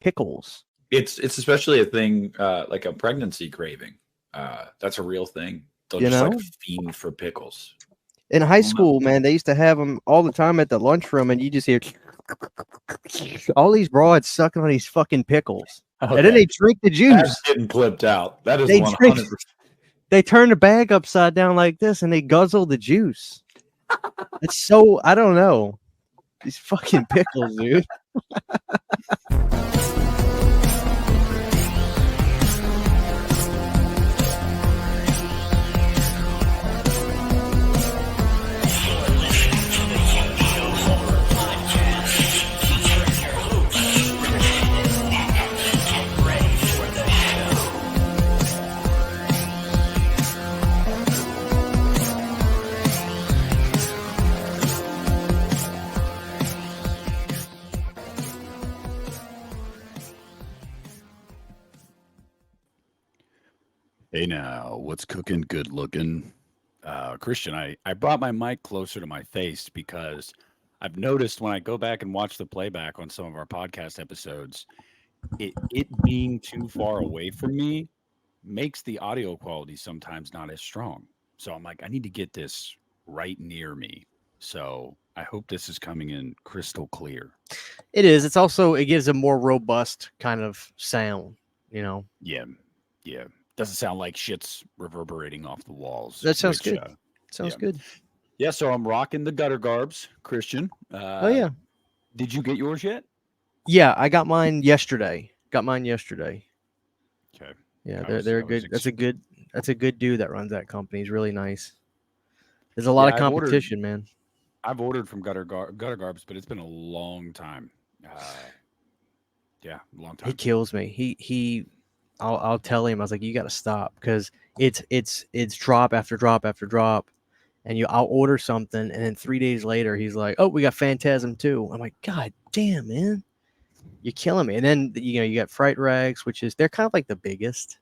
pickles. It's especially a thing like a pregnancy craving. That's a real thing. They'll just like fiend for pickles. In high school, man, they used to have them all the time at the lunchroom, and you just hear all these broads sucking on these fucking pickles. Okay. And then they drink the juice. That's getting clipped out. That is 100%. They turn the bag upside down like this, and they guzzle the juice. It's so, I don't know. These fucking pickles, dude. Hey now, what's cooking good looking? Christian, I brought my mic closer to my face because I've noticed when I go back and watch the playback on some of our podcast episodes, it being too far away from me makes the audio quality sometimes not as strong. So I'm like, I need to get this right near me. So I hope this is coming in crystal clear. It is. It's also, it gives a more robust kind of sound, you know? Yeah. Doesn't sound like shit's reverberating off the walls. That sounds good. Sounds good. Yeah, so I'm rocking the gutter garbs, Christian. Oh, yeah. Did you get yours yet? Yeah, I got mine yesterday. Okay. Yeah, they're good. That's a good dude that runs that company. He's really nice. There's a lot of competition, man. I've ordered from gutter garbs, but it's been a long time. Long time. He kills me. I'll tell him, I was like, you got to stop, because it's drop after drop after drop, and I'll order something, and then 3 days later he's like, oh, we got Phantasm too. I'm like, God damn, man, you're killing me. And then you got Fright Rags, they're kind of like the biggest.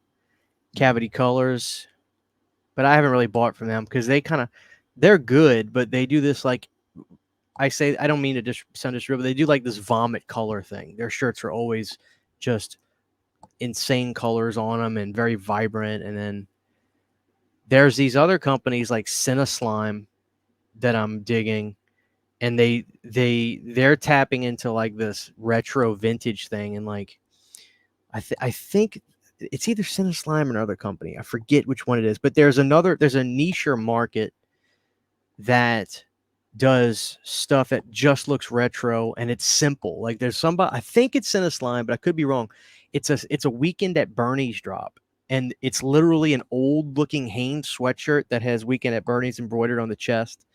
Cavity Colors, but I haven't really bought from them because they're good, but they do this, like, I don't mean to sound disrespectful, but they do like this vomit color thing. Their shirts are always just insane colors on them and very vibrant. And then there's these other companies like Cineslime that I'm digging, and they're tapping into like this retro vintage thing, and like I think it's either Cineslime or another company. I forget which one it is, but there's a niche market that does stuff that just looks retro, and it's simple. Like there's somebody, I think it's Cineslime, but I could be wrong. It's a Weekend at Bernie's drop, and it's literally an old looking Hanes sweatshirt that has Weekend at Bernie's embroidered on the chest,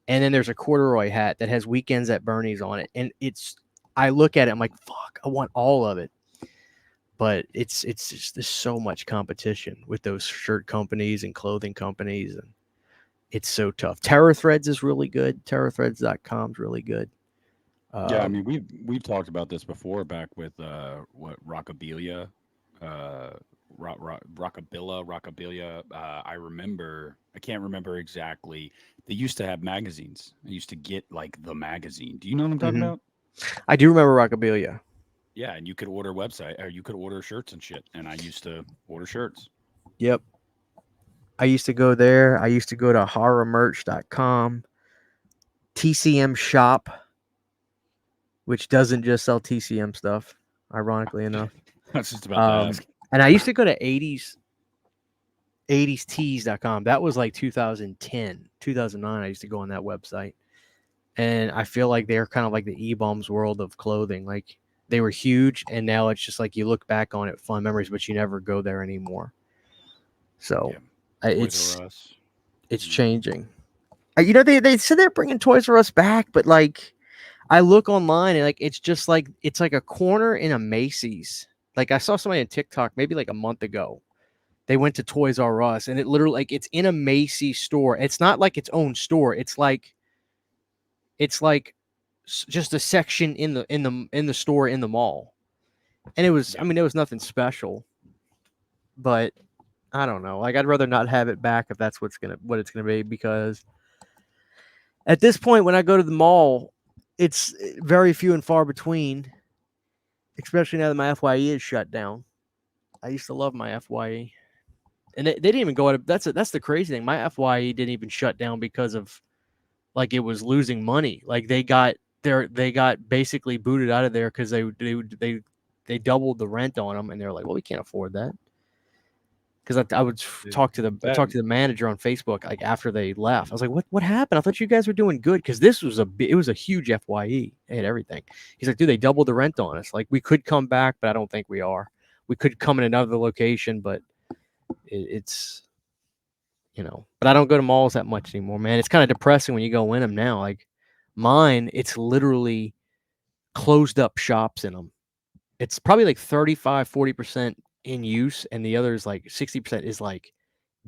and then there's a corduroy hat that has Weekends at Bernie's on it. And I look at it, I'm like, fuck, I want all of it. But it's just, there's so much competition with those shirt companies and clothing companies, and it's so tough. Terror Threads is really good. TerrorThreads.com is really good. Yeah, I mean, we've talked about this before back with Rockabilia, Rockabilia. I can't remember exactly. They used to have magazines. I used to get like the magazine. Do you know what I'm talking about? I do remember Rockabilia. Yeah, and you could order you could order shirts and shit. And I used to order shirts. Yep. I used to go there. I used to go to horrormerch.com, TCM Shop, which doesn't just sell TCM stuff, ironically enough. That's just about to ask. And I used to go to 80stees.com. That was like 2010, 2009. I used to go on that website. And I feel like they're kind of like the E-Bombs world of clothing. Like, they were huge, and now it's just like you look back on it, fun memories, but you never go there anymore. So it's changing. They said they're bringing Toys R Us back, but like, I look online and like it's just like it's like a corner in a Macy's. Like, I saw somebody on TikTok maybe like a month ago. They went to Toys R Us, and it literally, like, it's in a Macy's store. It's not like its own store. It's like just a section in the store in the mall. And it was, I mean, it was nothing special, but I don't know. Like, I'd rather not have it back if that's what it's gonna be, because at this point, when I go to the mall, it's very few and far between especially now that my FYE is shut down. I used to love my FYE, and they didn't even go out. That's the crazy thing. My FYE didn't even shut down because of like it was losing money. Like they got basically booted out of there because they doubled the rent on them, and they're like, well, we can't afford that. Because I would talk to the manager on Facebook like after they left. I was like, what happened? I thought you guys were doing good because this was it was a huge FYE. They had everything. He's like, dude, they doubled the rent on us. Like we could come back, but I don't think we are. We could come in another location, but it's But I don't go to malls that much anymore, man. It's kind of depressing when you go in them now. Like mine, it's literally closed up shops in them. It's probably like 35-40% in use, and the other is like 60% is like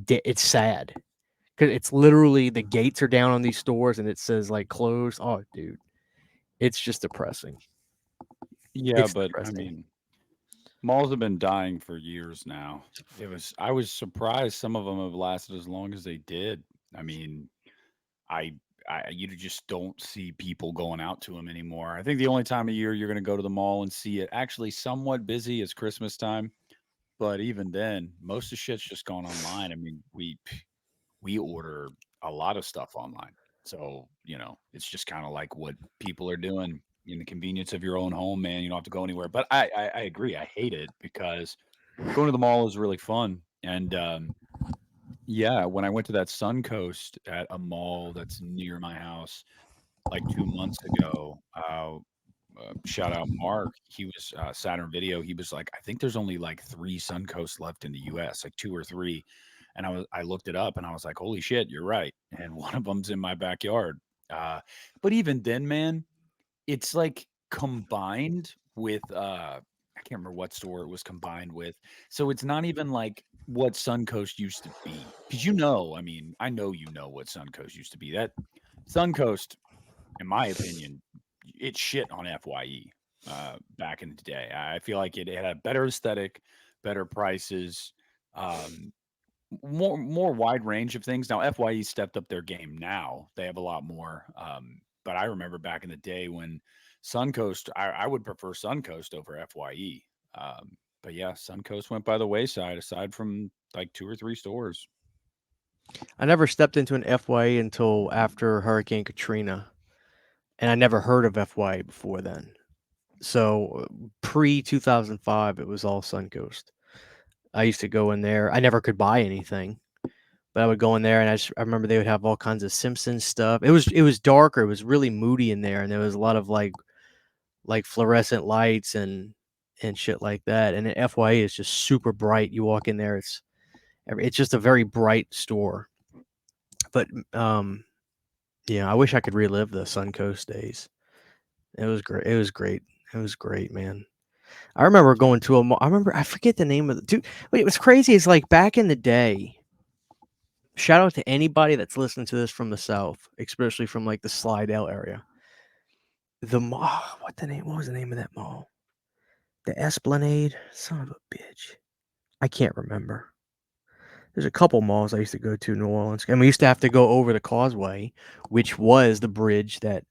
it's sad because it's literally the gates are down on these stores and it says like closed. Oh, dude, it's just depressing. Yeah, but depressing. I mean, malls have been dying for years now. I was surprised some of them have lasted as long as they did. I mean, you just don't see people going out to them anymore. I think the only time of year you're going to go to the mall and see it actually somewhat busy is Christmas time. But even then, most of the shit's just gone online. I mean, we order a lot of stuff online. So, it's just kind of like what people are doing in the convenience of your own home, man. You don't have to go anywhere. But I agree. I hate it because going to the mall is really fun. And yeah, when I went to that Suncoast at a mall that's near my house like 2 months ago, shout out Mark. He was Saturn Video. He was like, I think there's only like 3 Suncoast left in the US, like 2 or 3. And I looked it up and I was like, holy shit, you're right. And one of them's in my backyard. But even then, man, it's like combined with I can't remember what store it was combined with. So it's not even like what Suncoast used to be. Because I mean, I know what Suncoast used to be. That Suncoast, in my opinion, it's shit on FYE back in the day. I feel like it had a better aesthetic, better prices, more wide range of things. Now FYE stepped up their game. Now they have a lot more. But I remember back in the day when Suncoast, I would prefer Suncoast over FYE. But yeah, Suncoast went by the wayside aside from like 2 or 3 stores. I never stepped into an FYE until after Hurricane Katrina, and I never heard of FYE before then. So pre 2005, it was all Suncoast. I used to go in there. I never could buy anything, but I would go in there, and I remember they would have all kinds of Simpsons stuff. It was darker. It was really moody in there, and there was a lot of like fluorescent lights and shit like that. And the FYE is just super bright. You walk in there, it's just a very bright store. But yeah, I wish I could relive the Suncoast days. It was great. It was great. It was great, man. I remember going to a mall. I forget the name of the dude. But it was crazy. It's like back in the day. Shout out to anybody that's listening to this from the South, especially from like the Slidell area. The mall. What was the name of that mall? The Esplanade. Son of a bitch. I can't remember. There's a couple malls I used to go to in New Orleans, and we used to have to go over the causeway, which was the bridge that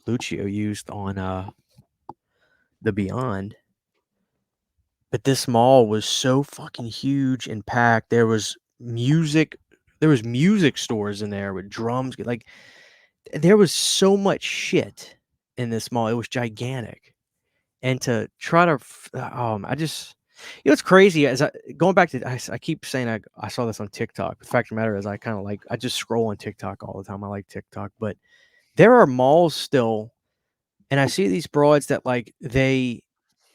Lucio used on the Beyond. But this mall was so fucking huge and packed. There was music stores in there with drums. Like there was so much shit in this mall. It was gigantic. And to try to it's crazy as going back to I keep saying I saw this on TikTok. The fact of the matter is I just scroll on TikTok all the time. I like TikTok, but there are malls still, and I see these broads that like they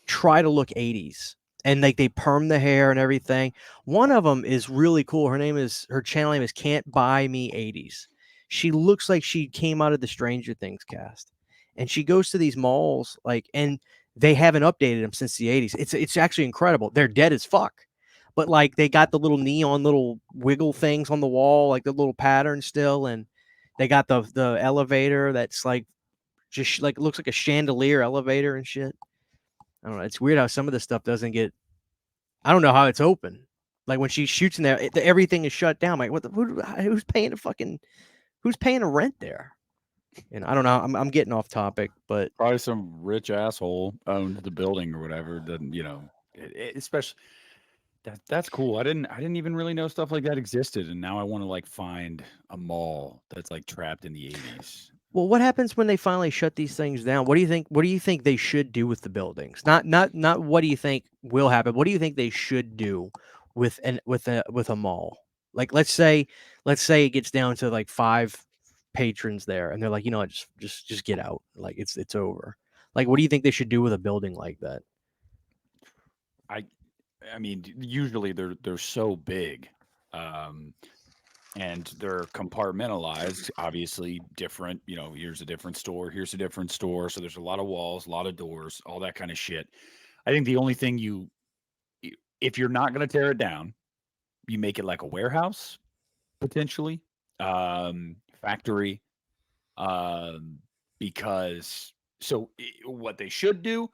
try to look 80s and like they perm the hair and everything. One of them is really cool. Her channel name is Can't Buy Me 80s. She looks like she came out of the Stranger Things cast, and she goes to these malls and they haven't updated them since the 80s. It's actually incredible. They're dead as fuck, but like they got the little neon little wiggle things on the wall, like the little pattern still, and they got the elevator that's like just like looks like a chandelier elevator and shit. I don't know. It's weird how some of this stuff doesn't get. I don't know how it's open. Like when she shoots in there, everything is shut down. Like who's paying the rent there? And I don't know. I'm getting off topic, but Probably some rich asshole owned the building or whatever. Doesn't especially that's cool. I didn't even really know stuff like that existed, and now I want to like find a mall that's like trapped in the 80s. well, what happens when they finally shut these things down? What do you think? What do you think they should do with the buildings? Not what do you think will happen? What do you think they should do with a mall? Like let's say it gets down to like 5 patrons there, and they're like, you know what, just get out. Like it's over. Like, what do you think they should do with a building like that? I mean, usually they're so big, um, and they're compartmentalized. Obviously, different. Here's a different store. Here's a different store. So there's a lot of walls, a lot of doors, all that kind of shit. I think the only thing if you're not going to tear it down, you make it like a warehouse potentially, factory, um, because what they should do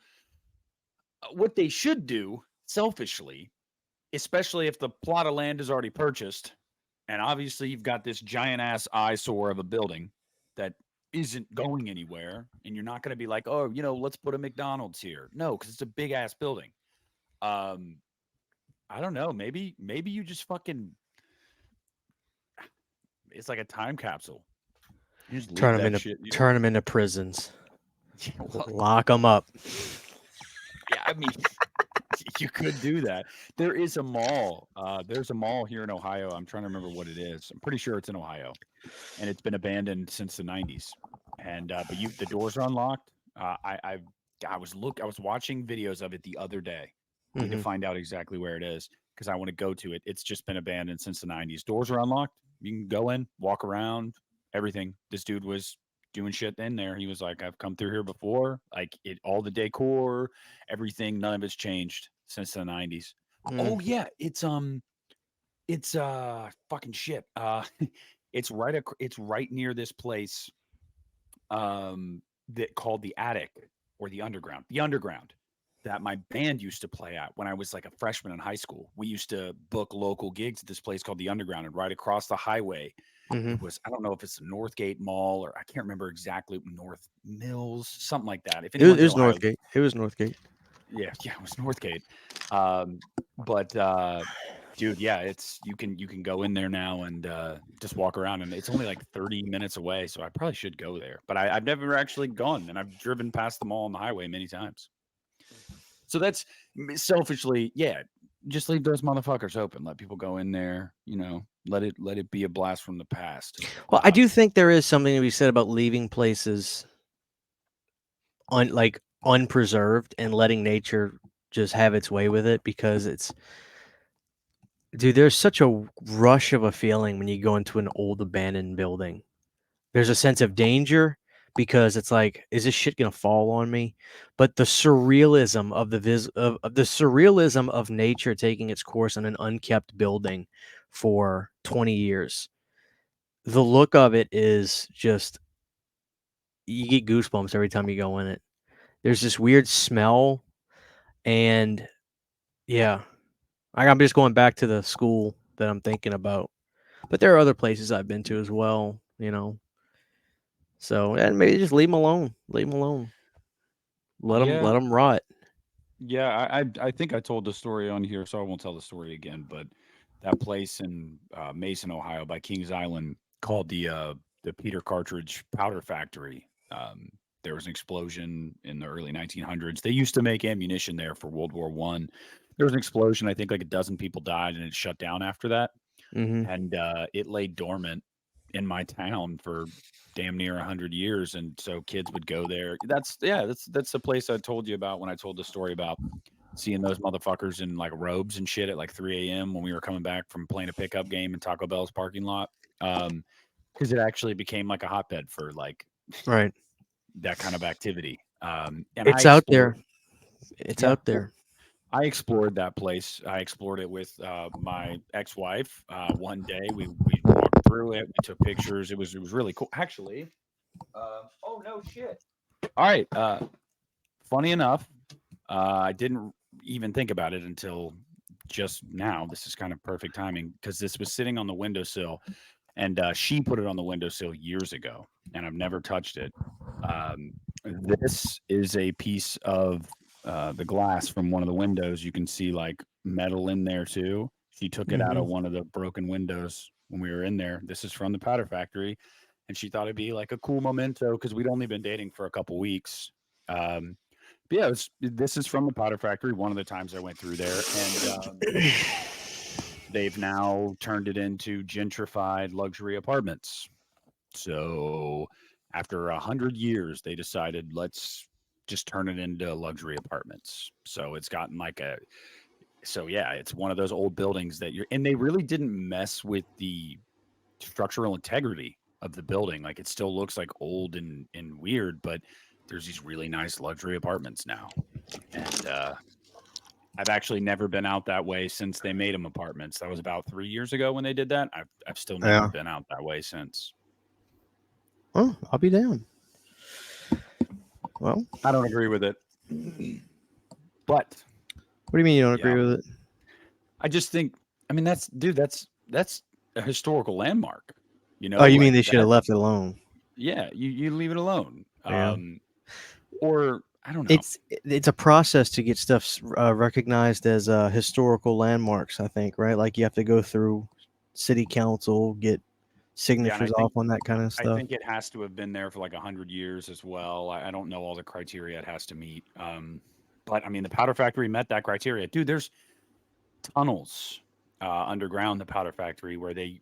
selfishly, especially if the plot of land is already purchased, and obviously you've got this giant ass eyesore of a building that isn't going anywhere, and you're not going to be like, oh, let's put a McDonald's here. No, because it's a big ass building. Um, I don't know. Maybe you just fucking. It's like a time capsule. You just leave that shit. Turn them into prisons. Well, Lock them up. yeah, I mean, you could do that. There is a mall. There's a mall here in Ohio. I'm trying to remember what it is. I'm pretty sure it's in Ohio, and it's been abandoned since the '90s. And but the doors are unlocked. I was watching videos of it the other day. Need to find out exactly where it is because I want to go to it. It's just been abandoned since the '90s. Doors are unlocked. You can go in, walk around, everything. This dude was doing shit in there. He was like, I've come through here before. Like all the decor, everything, none of it's changed since the '90s. Oh yeah, it's fucking shit. It's right near this place that called the Attic or the Underground. The Underground that my band used to play at when I was like a freshman in high school. We used to book local gigs at this place called the Underground, and right across the highway it was, I don't know if it's the Northgate Mall or I can't remember exactly, North Mills, something like that. If It anyone's was Ohio, Northgate. It was Northgate. yeah, it was Northgate. But dude, yeah, you can go in there now and just walk around, and it's only like 30 minutes away, so I probably should go there. But I've never actually gone, and I've driven past the mall on the highway many times. So that's selfishly, yeah, just leave those motherfuckers open. Let people go in there, let it be a blast from the past. Well, I do think there is something to be said about leaving places unpreserved and letting nature just have its way with it, because there's such a rush of a feeling when you go into an old abandoned building. There's a sense of danger because it's like, is this shit gonna fall on me? But the surrealism of the surrealism of nature taking its course in an unkept building for 20 years. The look of it is just, you get goosebumps every time you go in it. There's this weird smell, and yeah, I'm just going back to the school that I'm thinking about. But there are other places I've been to as well, So, and maybe just leave them alone. Leave them alone. Let them rot. Yeah, I think I told the story on here, so I won't tell the story again. But that place in Mason, Ohio, by Kings Island, called the Peter Cartridge Powder Factory. There was an explosion in the early 1900s. They used to make ammunition there for World War I. There was an explosion. I think like a dozen people died, and it shut down after that. And it lay dormant in my town for damn near 100 years, and so kids would go there. That's the place I told you about when I told the story about seeing those motherfuckers in like robes and shit at like 3 a.m. when we were coming back from playing a pickup game in Taco Bell's parking lot, because it actually became like a hotbed for like Right. that kind of activity. And it's out there. It's out there. I explored that place. I explored it with my ex-wife. One day we walked through it. We took pictures. It was really cool. Actually, oh no shit. All right. Funny enough, I didn't even think about it until just now. This is kind of perfect timing because this was sitting on the windowsill, and she put it on the windowsill years ago, and I've never touched it. This is a piece of the glass from one of the windows. You can see like metal in there too. She took it out of one of the broken windows when we were in there. This is from the powder factory, and she thought it'd be like a cool memento because we'd only been dating for a couple weeks. But yeah, this is from the powder factory. One of the times I went through there, and they've now turned it into gentrified luxury apartments. So after 100 years, they decided let's just turn it into luxury apartments. So it's gotten like it's one of those old buildings and they really didn't mess with the structural integrity of the building. Like it still looks like old and weird, but there's these really nice luxury apartments now. And I've actually never been out that way since they made them apartments. That was about 3 years ago when they did that. I've still never been out that way since. Oh, I'll be down. Well, I don't agree with it. But what do you mean you don't agree with it? I just think, I mean, that's a historical landmark. You know? Oh, you mean they should have left it alone? Yeah, you leave it alone. Yeah. Or I don't know. It's a process to get stuff recognized as historical landmarks, I think, right? Like you have to go through city council, get signatures off on that kind of stuff. I think it has to have been there for like 100 years as well. I don't know all the criteria it has to meet. But I mean, the powder factory met that criteria. Dude, there's tunnels underground the powder factory where they,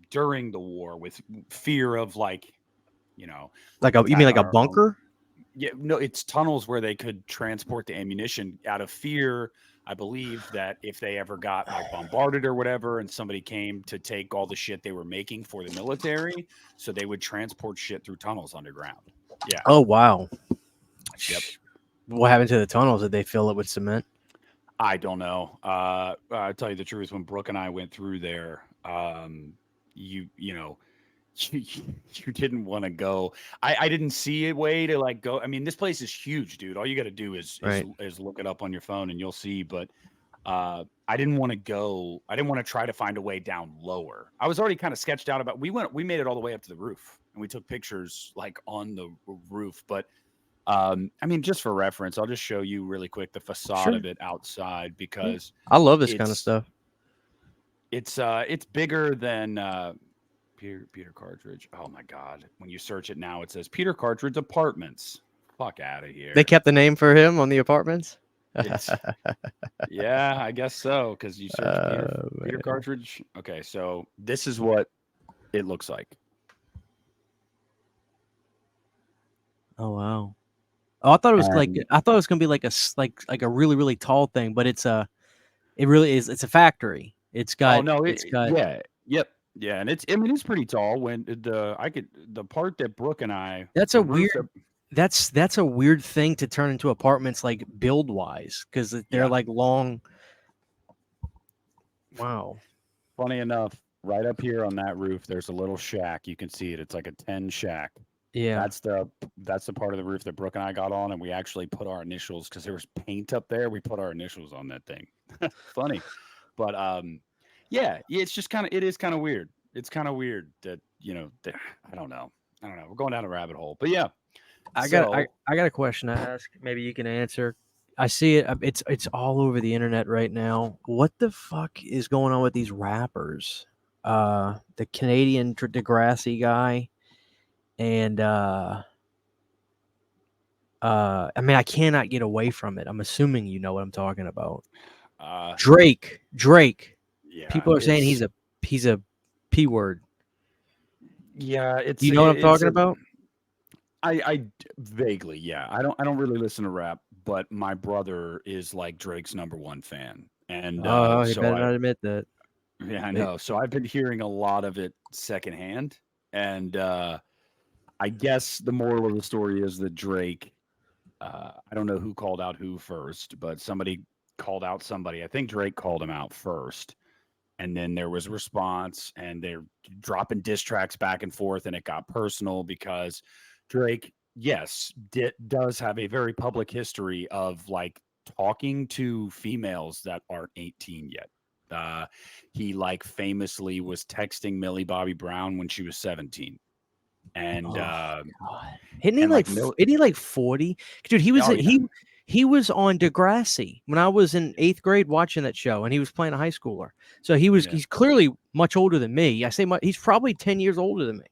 during the war, with fear of like, you mean like a bunker? Yeah, no, it's tunnels where they could transport the ammunition out of fear, I believe, that if they ever got like bombarded or whatever and somebody came to take all the shit they were making for the military, so they would transport shit through tunnels underground. Yeah. Oh, wow. Yep. What happened to the tunnels? Did they fill it with cement? I don't know. I'll tell you the truth. When Brooke and I went through there, you didn't want to go. I didn't see a way to like go. I mean, this place is huge, dude. All you got to do is look it up on your phone and you'll see. But I didn't want to go. I didn't want to try to find a way down lower. I was already kind of sketched out about. We made it all the way up to the roof and we took pictures like on the roof. But I mean, just for reference, I'll just show you really quick the facade of it outside because I love this kind of stuff. It's bigger than Peter Cartridge. Oh my God! When you search it now, it says Peter Cartridge Apartments. Fuck out of here. They kept the name for him on the apartments. Yeah, I guess so. Because you search Peter Cartridge. Okay, so this is what it looks like. Oh wow! Oh, I thought it was gonna be like a really really tall thing, but it really is. It's a factory. It's got. Yeah, and it's pretty tall. When the part that Brooke and I. That's a weird thing to turn into apartments, like build wise, because they're like long. Wow. Funny enough, right up here on that roof, there's a little shack. You can see it. It's like a 10 shack. Yeah, that's the part of the roof that Brooke and I got on, and we actually put our initials because there was paint up there. We put our initials on that thing. Funny, but it's just it is kind of weird. It's kind of weird that I don't know. We're going down a rabbit hole, but yeah. I got a question to ask. Maybe you can answer. I see it. It's all over the internet right now. What the fuck is going on with these rappers? The Canadian Degrassi guy. And I mean, I cannot get away from it. I'm assuming you know what I'm talking about. Drake. Yeah, people are saying he's a P word. Yeah, it's. You know what I'm talking about? I vaguely, yeah. I don't really listen to rap, but my brother is like Drake's #1 fan, and he better not admit that. Yeah, I know. So I've been hearing a lot of it secondhand, and I guess the moral of the story is that Drake, I don't know who called out who first, but somebody called out somebody. I think Drake called him out first. And then there was a response, and they're dropping diss tracks back and forth, and it got personal because Drake, yes, does have a very public history of like talking to females that aren't 18 yet. He like famously was texting Millie Bobby Brown when she was 17. And God. Isn't he and, like like, isn't he like 40? Dude, he was Oh, yeah. he was on Degrassi when I was in 8th grade watching that show, and he was playing a high schooler. So Yeah. he's clearly much older than me. I say he's probably 10 years older than me.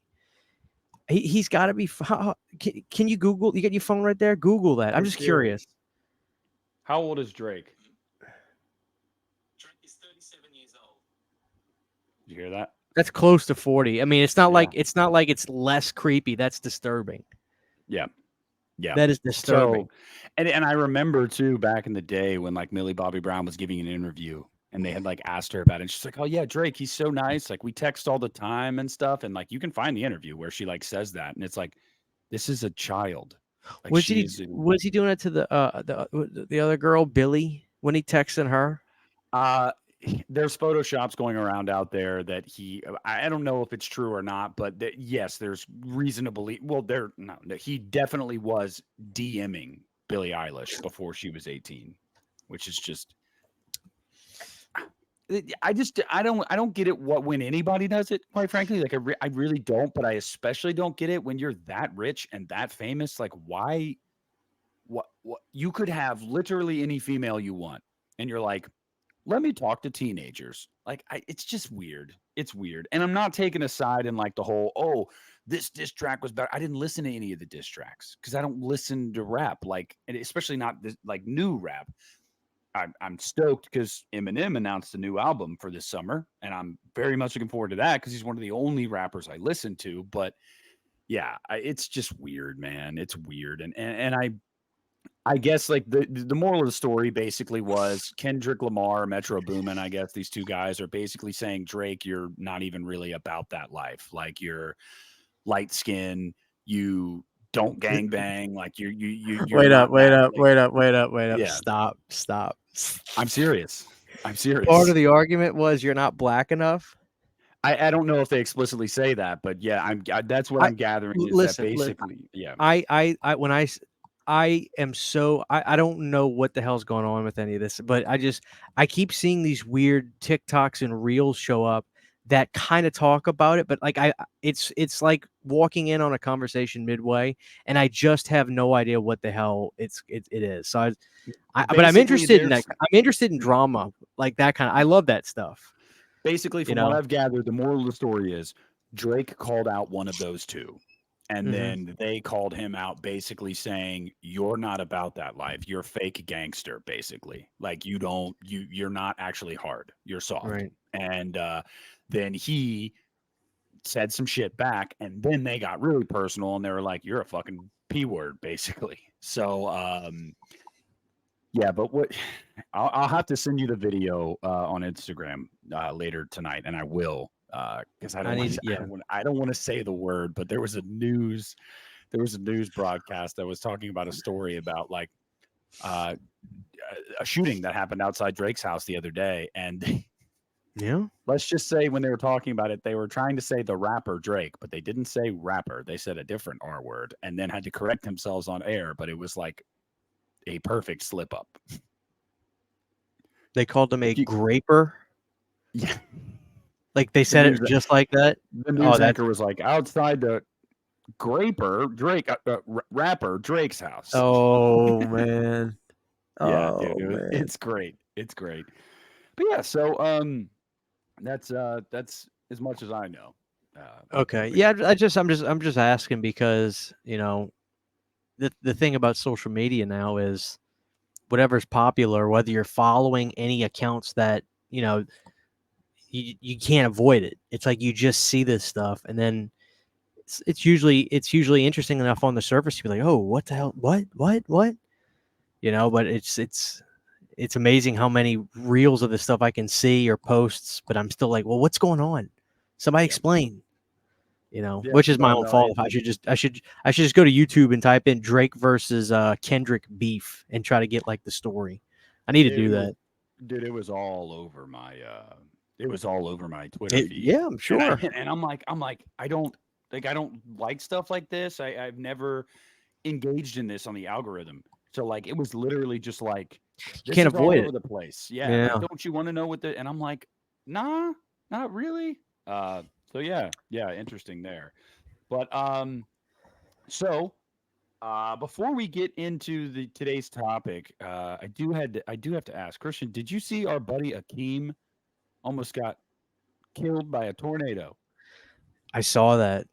He's got to be. Can you Google? You got your phone right there? Google that. I'm Hey, just Siri. curious. How old is Drake? Drake is 37 years old. Did you hear that? That's close to 40. I mean, it's not Yeah. like it's less creepy. That's disturbing. Yeah. Yeah. That is disturbing. So, and I remember too back in the day when like Millie Bobby Brown was giving an interview and they had like asked her about it. And she's like, "Oh yeah, Drake, he's so nice. Like we text all the time and stuff." And like you can find the interview where she like says that, and it's like, this is a child. Like, was he doing it to the other girl, Billy, when he texted her? There's photoshops going around out there that I don't know if it's true or not, but yes, there's reason to believe. Well, he definitely was DMing Billie Eilish before she was 18, which is just. I don't get it when anybody does it, quite frankly. Like I really don't, but I especially don't get it when you're that rich and that famous. Like why? What you could have literally any female you want, and you're like, let me talk to teenagers. Like it's just weird. It's weird, and I'm not taking a side in like the whole this diss track was better. I didn't listen to any of the diss tracks because I don't listen to rap, like, and especially not this, like new rap. I'm stoked because Eminem announced a new album for this summer, and I'm very much looking forward to that because he's one of the only rappers I listen to. But yeah, it's just weird, man. It's weird, and I guess like the moral of the story basically was Kendrick Lamar, Metro Boomin, I guess these two guys are basically saying, Drake, you're not even really about that life. Like you're light skin, you don't gangbang, like you're Wait not up, wait that, up, like, wait up, wait up, wait up. Yeah. Stop. I'm serious. Part of the argument was you're not black enough. I don't know if they explicitly say that, but yeah, that's what I'm gathering is that basically, yeah. I am so I don't know what the hell's going on with any of this, but I keep seeing these weird TikToks and reels show up that kind of talk about it, but like it's like walking in on a conversation midway, and I just have no idea what the hell it is. So but I'm interested in that. I'm interested in drama like that kind of. I love that stuff. Basically, from what I've gathered, the moral of the story is Drake called out one of those two. And then they called him out basically saying, you're not about that life. You're a fake gangster, basically. Like you're not actually hard. You're soft. Right. And then he said some shit back, and then they got really personal and they were like, you're a fucking P word, basically. So yeah, but I'll have to send you the video on Instagram later tonight, and I will. Because I don't want to say the word, but there was a news broadcast that was talking about a story about like a shooting that happened outside Drake's house the other day, and let's just say when they were talking about it, they were trying to say the rapper Drake, but they didn't say rapper. They said a different R word, and then had to correct themselves on air. But it was like a perfect slip up. They called him a graper. Yeah. Like they said it just like that. The news anchor was like, outside the rapper Drake's house. Oh man. Yeah, dude, it's great. It's great. But yeah, so that's as much as I know. Okay. Yeah, I'm just asking because, the thing about social media now is whatever's popular, whether you're following any accounts that, you can't avoid it. It's like you just see this stuff, and then it's usually interesting enough on the surface to be like, oh, what the hell, what, but it's amazing how many reels of this stuff I can see or posts, but I'm still like, well, what's going on? Somebody explain. Which is my own fault. I should just go to YouTube and type in Drake versus Kendrick beef and try to get like the story. I need to do that. Dude, it was all over my Twitter feed. Yeah, I'm sure. And I'm like, I don't like stuff like this. I've never engaged in this on the algorithm. So like it was literally just like You this can't is all avoid over it. the place. Yeah, Yeah. like don't you want to know what the and I'm like, nah, not really. So yeah, interesting there. But so before we get into the today's topic, I do have to ask, Christian, did you see our buddy Akeem almost got killed by a tornado? I saw that.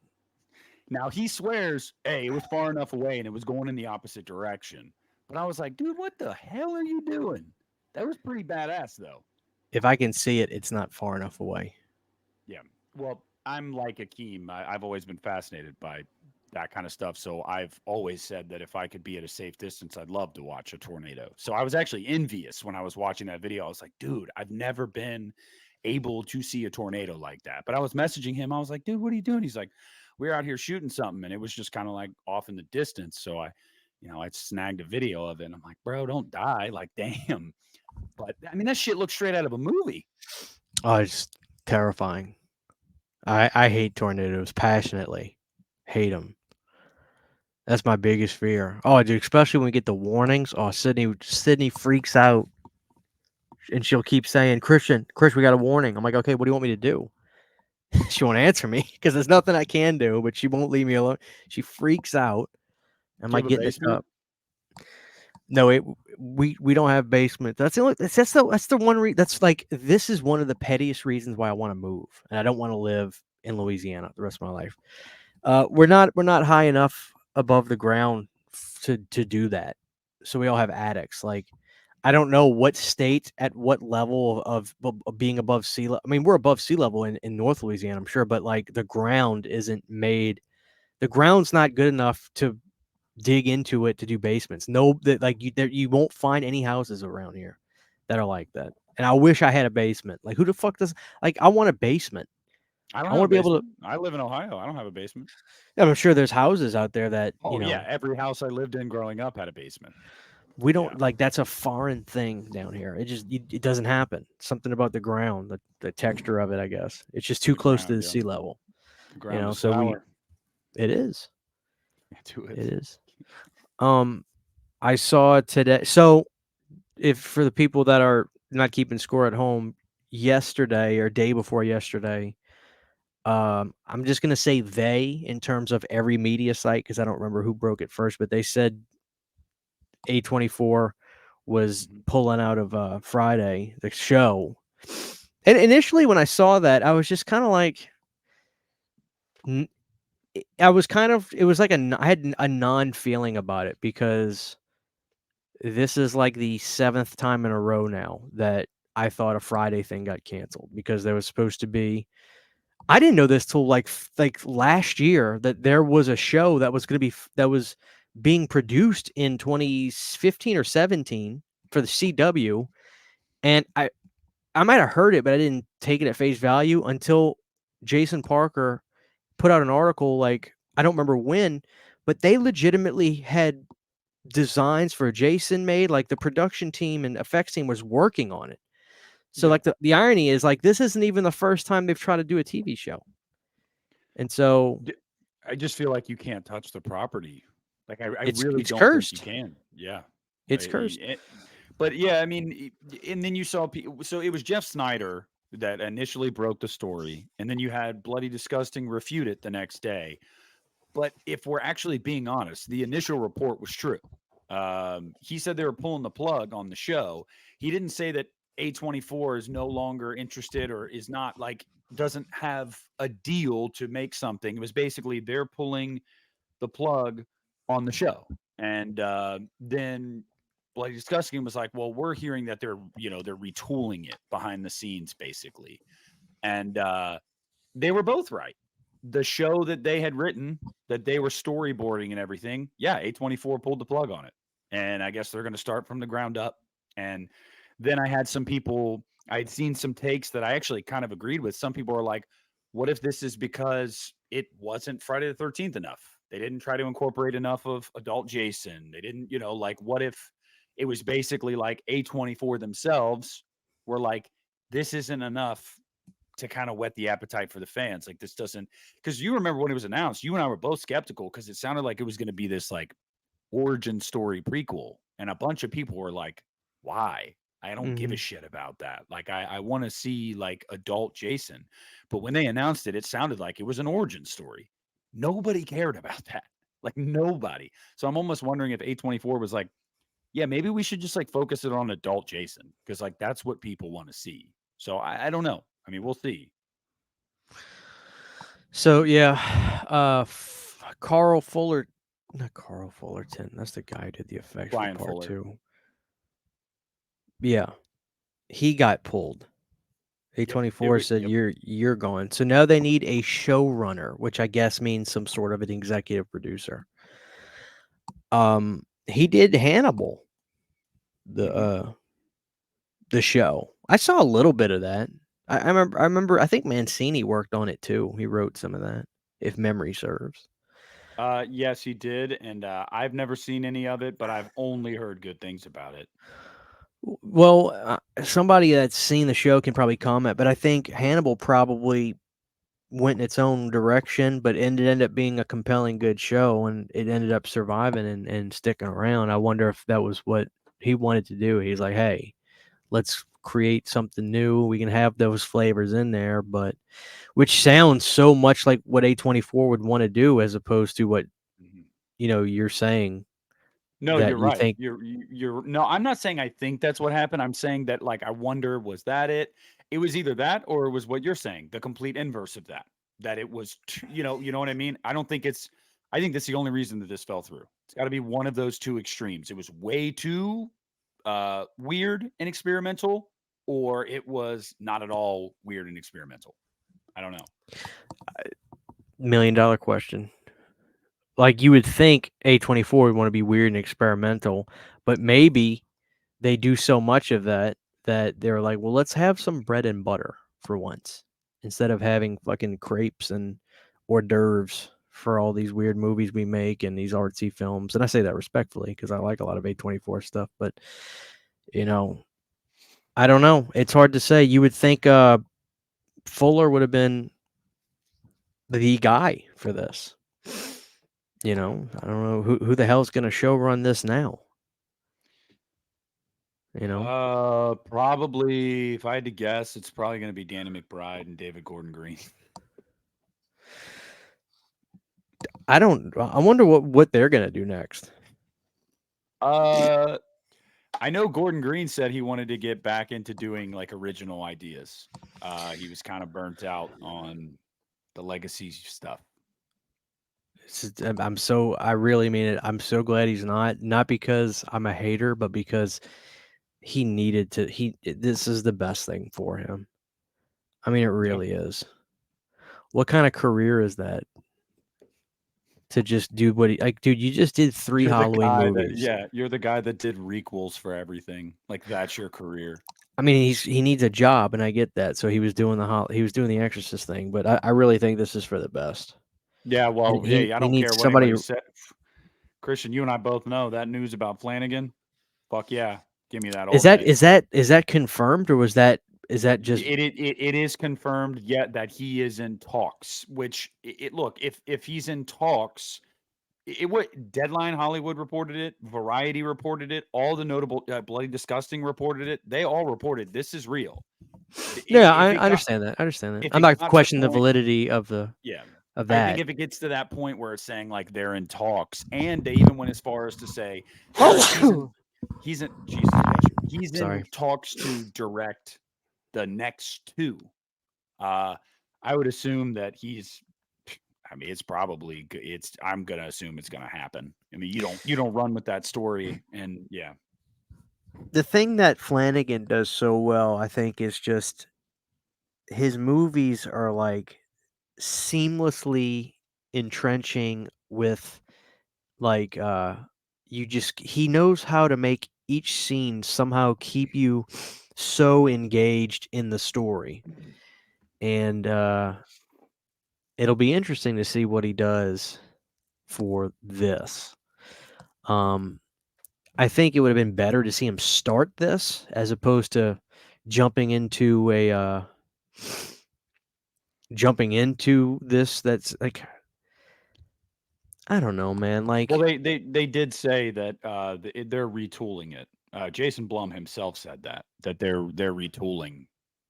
Now he swears, hey, it was far enough away and it was going in the opposite direction. But I was like, dude, what the hell are you doing? That was pretty badass, though. If I can see it, it's not far enough away. Yeah. Well, I'm like Akeem. I've always been fascinated by that kind of stuff. So I've always said that if I could be at a safe distance, I'd love to watch a tornado. So I was actually envious when I was watching that video. I was like, dude, I've never been able to see a tornado like that. But I was messaging him. I was like, dude, what are you doing? He's like, we're out here shooting something. And it was just kind of like off in the distance. So I snagged a video of it. And I'm like, bro, don't die. Like, damn. But I mean, that shit looks straight out of a movie. Oh, it's terrifying. I hate tornadoes passionately. Hate them. That's my biggest fear. Oh, dude, especially when we get the warnings. Oh, Sydney freaks out, and she'll keep saying, Chris, we got a warning." I'm like, "Okay, what do you want me to do?" She won't answer me because there's nothing I can do, but she won't leave me alone. She freaks out. Am Do I you have a getting it basement? up? No, we don't have basement. That's the one that's like this is one of the pettiest reasons why I want to move, and I don't want to live in Louisiana the rest of my life. We're not high enough above the ground to do that. So we all have attics. Like I don't know what state at what level of being above sea level. I mean, we're above sea level in North Louisiana, I'm sure, but like the ground isn't made. The ground's not good enough to dig into it to do basements. No, that like you won't find any houses around here that are like that. And I wish I had a basement. Like who the fuck does like I want a basement. I don't I have want a to be able to. basement. I live in Ohio. I don't have a basement. I'm sure there's houses out there that Oh yeah, every house I lived in growing up had a basement. we don't like. That's a foreign thing down here. It doesn't happen. Something about the ground, the texture of it. I guess it's just too close to the sea level. The ground is So sour. it is. To it. It is. I saw today. So if for the people that are not keeping score at home, yesterday or day before yesterday, I'm just gonna say they in terms of every media site because I don't remember who broke it first, but they said A24 was pulling out of Friday the show. And initially when I saw that, I was just kind of like, it was like I had a non-feeling about it because this is like the 7th time in a row now that I thought a Friday thing got canceled because there was supposed to be. I didn't know this till like last year that there was a show that was going to be that was being produced in 2015 or 17 for the CW, and I might have heard it, but I didn't take it at face value until Jason Parker put out an article. Like I don't remember when, but they legitimately had designs for Jason made. Like the production team and effects team was working on it. So like the irony is like this isn't even the first time they've tried to do a TV show. And so I just feel like you can't touch the property. Like I it's really don't cursed. think you can. Yeah. It's cursed. But yeah, I mean, and then you saw so it was Jeff Snyder that initially broke the story, and then you had Bloody Disgusting refute it the next day. But if we're actually being honest, the initial report was true. He said they were pulling the plug on the show. He didn't say that A24 is no longer interested or is not like doesn't have a deal to make something. It was basically they're pulling the plug on the show. And then Bloody Disgusting was like, well, we're hearing that they're retooling it behind the scenes, basically. And they were both right. The show that they had written, that they were storyboarding and everything, A24 pulled the plug on it. And I guess they're going to start from the ground up. And then I had some people, I had seen some takes that I actually kind of agreed with. Some people are like, what if this is because it wasn't Friday the 13th enough? They didn't try to incorporate enough of adult Jason. They didn't, like what if it was basically like A24 themselves were like, this isn't enough to kind of whet the appetite for the fans. Like this doesn't, because you remember when it was announced, you and I were both skeptical because it sounded like it was going to be this like origin story prequel. And a bunch of people were like, why? I don't give a Mhm. shit about that. Like, I want to see like adult Jason. But when they announced it, it sounded like it was an origin story. Nobody cared about that. Like, nobody. So I'm almost wondering if A24 was like, yeah, maybe we should just like focus it on adult Jason, because like that's what people want to see. So I don't know. I mean, we'll see. So yeah, Carl Fuller, not Carl Fullerton. That's the guy who did the effects for Brian part Fuller. 2. Yeah, he got pulled. A24 said you're gone. So now they need a showrunner, which I guess means some sort of an executive producer. He did Hannibal, the show. I saw a little bit of that. I remember. I think Mancini worked on it too. He wrote some of that, if memory serves. Yes, he did, and I've never seen any of it, but I've only heard good things about it. Well, somebody that's seen the show can probably comment, but I think Hannibal probably went in its own direction, but ended up being a compelling, good show, and it ended up surviving and sticking around. I wonder if that was what he wanted to do. He's like, hey, let's create something new. We can have those flavors in there, but which sounds so much like what A24 would want to do, as opposed to what you're saying. No, That you're you right. think You're no, I'm not saying I think that's what happened. I'm saying that like I wonder, was that it? It was either that or it was what you're saying, the complete inverse of that. That it was you know what I mean? I think that's the only reason that this fell through. It's got to be one of those two extremes. It was way too weird and experimental, or it was not at all weird and experimental. I don't know. $1 million question. Like, you would think A24 would want to be weird and experimental, but maybe they do so much of that they're like, well, let's have some bread and butter for once, instead of having fucking crepes and hors d'oeuvres for all these weird movies we make and these artsy films. And I say that respectfully because I like a lot of A24 stuff, but I don't know. It's hard to say. You would think Fuller would have been the guy for this. I don't know who the hell's going to show run this now. Probably, if I had to guess, it's probably going to be Danny McBride and David Gordon Green. I wonder what they're going to do next. I know Gordon Green said he wanted to get back into doing like original ideas. He was kind of burnt out on the legacy stuff. I really mean it. I'm so glad he's not because I'm a hater, but because he needed to. This is the best thing for him. I mean, it really is. What kind of career is that? To just do what dude, you just did 3 You're Halloween movies. You're the guy that did requels for everything. Like, that's your career. I mean, he needs a job, and I get that. So he was doing the Exorcist thing, but I really think this is for the best. Yeah, well, And hey, I don't care needs what somebody. anybody said. Christian, you and I both know that news about Flanagan. Fuck yeah, give me that all day. Is that confirmed, or is that just it is confirmed yet that he is in talks? Which look, if he's in talks, what Deadline Hollywood reported it, Variety reported it, all the notable Bloody Disgusting reported it. They all reported this is real. Yeah, I understand that. I'm not questioning the validity of the of that. I think if it gets to that point where it's saying like they're in talks, and they even went as far as to say he's in talks to direct the next 2. I would assume that it's probably I'm gonna assume it's gonna happen. I mean, you don't run with that story, and yeah. The thing that Flanagan does so well, I think, is just his movies are like seamlessly entrenching with like he knows how to make each scene somehow keep you so engaged in the story. And it'll be interesting to see what he does for this. I think it would have been better to see him start this as opposed to jumping into this. That's like, I don't know, man. Like, Well, they did say that they're retooling it. Jason Blum himself said that they're retooling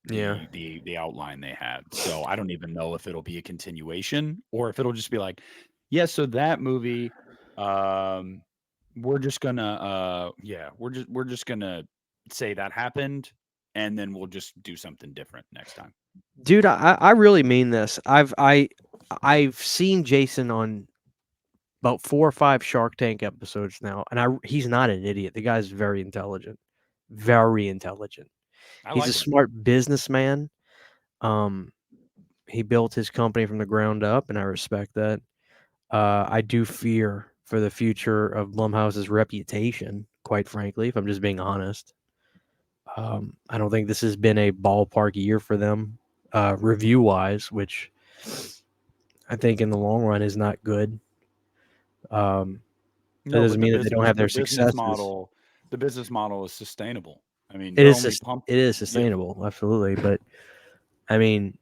yeah. the outline they had. So I don't even know if it'll be a continuation or if it'll just be like, yeah, so that movie, we're just gonna we're just gonna say that happened, and then we'll just do something different next time. Dude, I really mean this. I've seen Jason on about 4 or 5 Shark Tank episodes now, and he's not an idiot. The guy's very intelligent. Very intelligent. I He's like a him. smart businessman. He built his company from the ground up, and I respect that. I do fear for the future of Blumhouse's reputation, quite frankly, if I'm just being honest. I don't think this has been a ballpark year for them, review-wise, which I think in the long run is not good. That No, doesn't but mean that they don't have their successes. the business model is sustainable. I mean, It they're is only sus- pumped. it is Yeah, sustainable, absolutely. But I mean,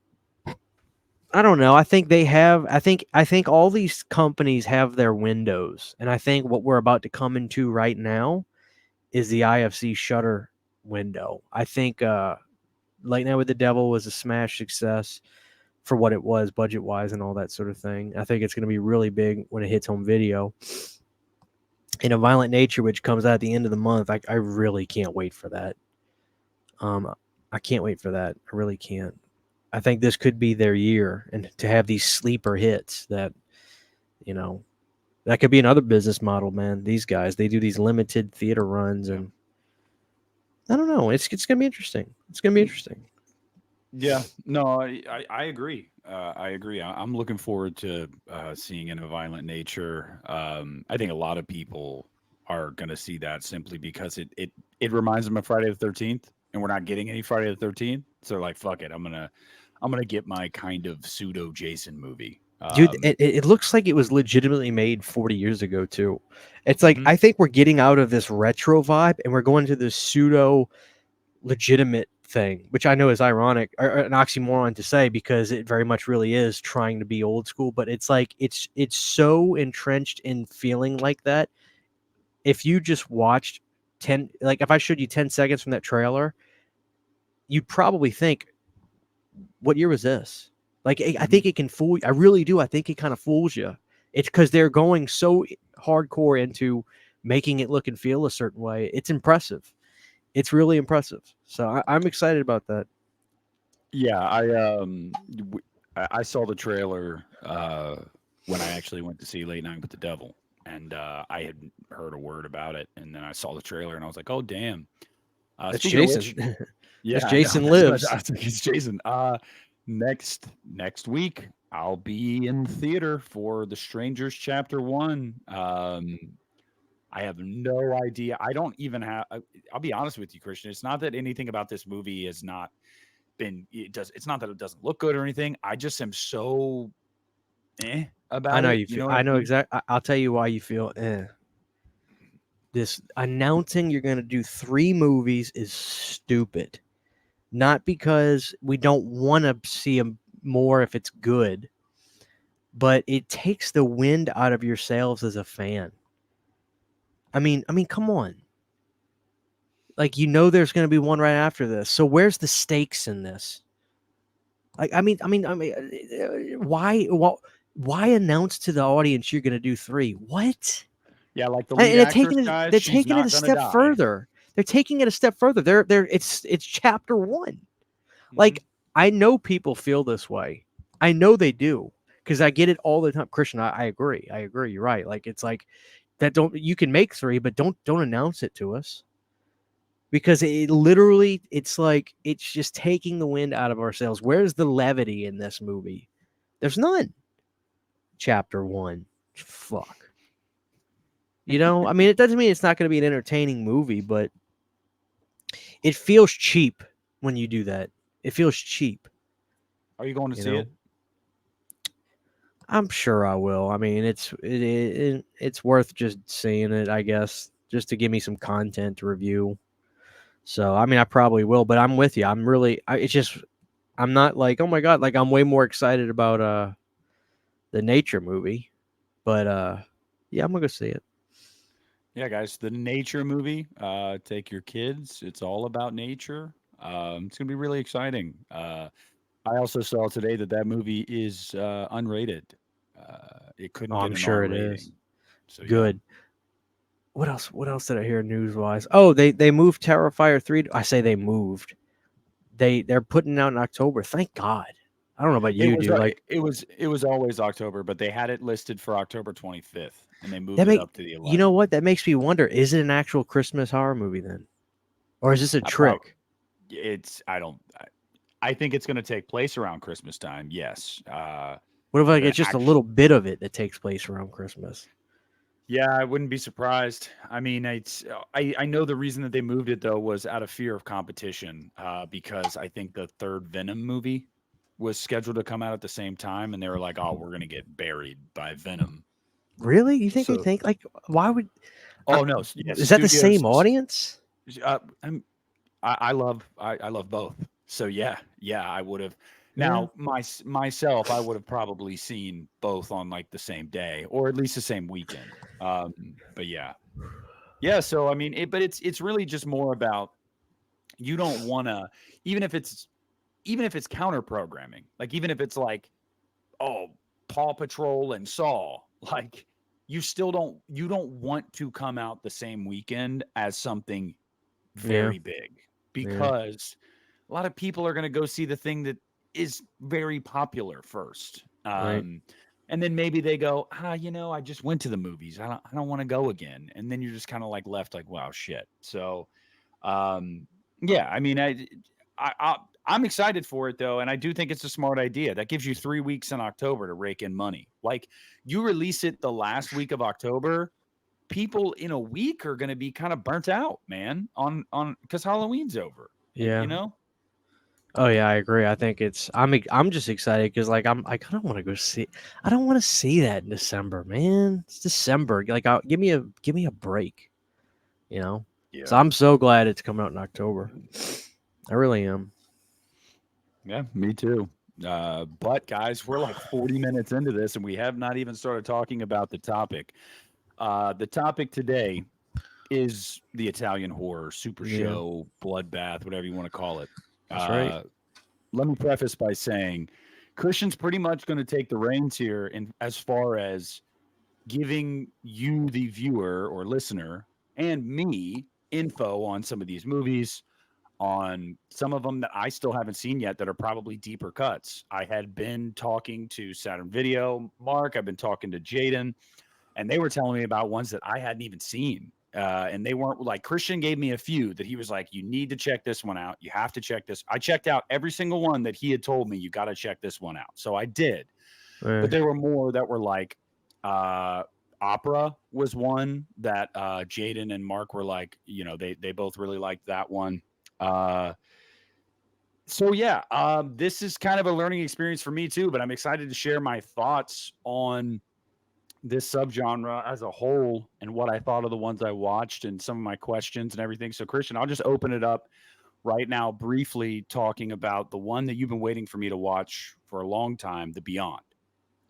I don't know. I think they have. I think all these companies have their windows, and I think what we're about to come into right now is the IFC Shutter window. I think Late Night with the Devil was a smash success for what it was, budget wise, and all that sort of thing. I think it's going to be really big when it hits home video. In A Violent Nature, which comes out at the end of the month, I really can't wait for that. I can't wait for that. I really can't. I think this could be their year, and to have these sleeper hits that, you know, that could be another business model, man. These guys, they do these limited theater runs, and I don't know. It's gonna be interesting. It's gonna be interesting. yeah. No, I agree. I agree. I'm looking forward to seeing In a Violent Nature. I think a lot of people are going to see that simply because it reminds them of Friday the 13th, and we're not getting any Friday the 13th. So like, fuck it, I'm gonna get my kind of pseudo Jason movie. Dude, it looks like it was legitimately made 40 years ago too. It's like Mhm. I think we're getting out of this retro vibe and we're going to this pseudo legitimate thing, which I know is ironic or an oxymoron to say because it very much really is trying to be old school, but it's like it's so entrenched in feeling like that. If you just watched 10, like if I showed you 10 seconds from that trailer, you'd probably think, what year was this? Like, I think it can fool you. I really do. I think it kind of fools you. It's because they're going so hardcore into making it look and feel a certain way. It's impressive. It's really impressive. So I'm excited about that. Yeah, I saw the trailer when I actually went to see Late Night with the Devil, and I had heard a word about it, and then I saw the trailer, and I was like, oh damn. That's Speaking of Jason. which, That's yeah, I know, Jason that's what Lives. I think it's Jason. Next week I'll be in theater for The Strangers Chapter 1. I have no idea. I don't even have. I'll be honest with you, Christian. It's not that anything about this movie has not been. It's not that it doesn't look good or anything. I just am so I about know it. you You feel. know what I I know mean? exactly. I'll tell you why you feel. This announcing you're going to do 3 movies is stupid. Not because we don't want to see them more if it's good, but it takes the wind out of your sails as a fan. I mean, come on. Like, you know, there's going to be one right after this. So where's the stakes in this? Like, why announce to the audience you're going to do 3? What? Yeah, like the And lead they're actress, taking it. guys. They're She's taking it not a gonna step die. further. They're taking it a step further. It's chapter 1. Mhm. Like, I know people feel this way. I know they do because I get it all the time. Christian, I agree. I agree. You're right. Like, it's like that. You can make 3, but don't announce it to us because it literally, it's like it's just taking the wind out of our sails. Where's the levity in this movie? There's none. Chapter 1. Fuck. You know, I mean, it doesn't mean it's not going to be an entertaining movie, but it feels cheap when you do that. It feels cheap. Are you going to You see know, it? I'm sure I will. I mean, it's worth just seeing it, I guess, just to give me some content to review. So, I mean, I probably will, but I'm with you. I'm really, it's just, I'm not like, oh my God, like I'm way more excited about the nature movie. But yeah, I'm gonna go see it. Yeah, guys, the nature movie. Take your kids. It's all about nature. It's gonna be really exciting. I also saw today that movie is unrated. It couldn't Oh, get I'm an sure R it is. rating. So yeah. Good. What else? What else did I hear news wise? Oh, they moved Terrifier 3. I say they moved. They're putting it out in October. Thank God. I don't know about It you, was dude. Like it was always October, but they had it listed for October 25th, and they moved that it make up to the you know 11th. what? That makes me wonder, is it an actual Christmas horror movie then? Or is this a I prob- trick? it's I don't I think it's going to take place around Christmas time. Yes. What if like The it's just a act little bit of it that takes place around Christmas? Yeah, I wouldn't be surprised. I mean, I know the reason that they moved it though was out of fear of competition, because I think the third Venom movie was scheduled to come out at the same time, and they were like, "Oh, we're gonna get buried by Venom." Really? You think they So, think like why would oh no, yes, is that the studios. same audience? I love both. So yeah, I would have. Yeah. Now myself, I would have probably seen both on like the same day or at least the same weekend. But yeah. So I mean, but it's really just more about you don't want to even if it's counter programming, like even if it's like oh Paw Patrol and Saw, like you don't want to come out the same weekend as something Yeah. very big Yeah. because a lot of people are going to go see the thing that is very popular first. Right. And then maybe they go, I just went to the movies. I don't want to go again. And then you're just kind of like left like, wow, shit. So, yeah, I mean, I'm excited for it though. And I do think it's a smart idea. That gives you 3 weeks in October to rake in money. Like you release it the last week of October, people in a week are going to be kind of burnt out, man, on because Halloween's over. Yeah. You know? Oh yeah, I agree. I think I'm just excited because like I kind of want to go see. I don't want to see that in December, man. It's December. Like give me a break, you know. So Yeah. I'm so glad it's coming out in October. I really am. Yeah, me too. But guys, we're like 40 minutes into this and we have not even started talking about the topic. The topic today is the Italian horror, super Yeah, show, bloodbath, whatever you want to call it. that's right. Let me preface by saying Christian's pretty much going to take the reins here in as far as giving you, the viewer or listener, and me info on some of these movies, on some of them that I still haven't seen yet that are probably deeper cuts. I had been talking to Saturn Video, Mark, I've been talking to Jaden, and they were telling me about ones that I hadn't even seen. And they weren't like Christian gave me a few that he was like, you need to check this one out. You have to check this. I checked out every single one that he had told me, you got to check this one out. So I did. But there were more that were like, Opera was one that Jaden and Mark were like, they both really liked that one. So yeah, this is kind of a learning experience for me too, but I'm excited to share my thoughts on this subgenre as a whole and what I thought of the ones I watched and some of my questions and everything. So Christian, I'll just open it up right now, briefly talking about the one that you've been waiting for me to watch for a long time, The Beyond.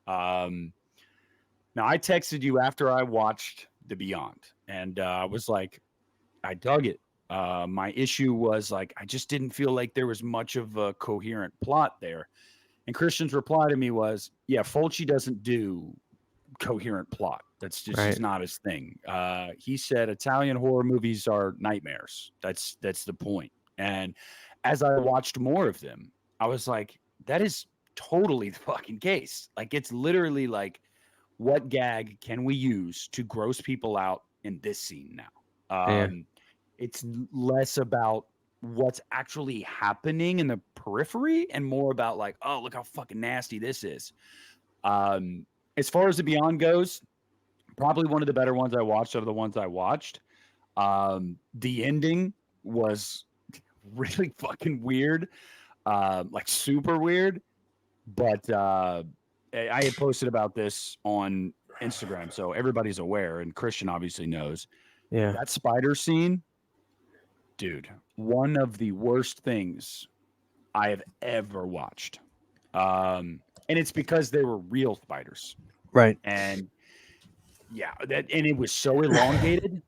Now I texted you after I watched The Beyond and I was like, I dug it. My issue was like, I just didn't feel like there was much of a coherent plot there. And Christian's reply to me was, yeah, Fulci doesn't do coherent plot. That's just Right. not his thing. He said Italian horror movies are nightmares. That's the point. And as I watched more of them, I was like, that is totally the fucking case. Like it's literally like, what gag can we use to gross people out in this scene now? Yeah. It's less about what's actually happening in the periphery and more about like, oh, look how fucking nasty this is. As far as The Beyond goes, probably one of the better ones I watched out of the ones I watched. The ending was really fucking weird, like super weird. But I had posted about this on Instagram, so everybody's aware, and Christian obviously knows. Yeah. That spider scene, dude, one of the worst things I have ever watched. And it's because they were real spiders. Right. And Yeah, and it was so elongated.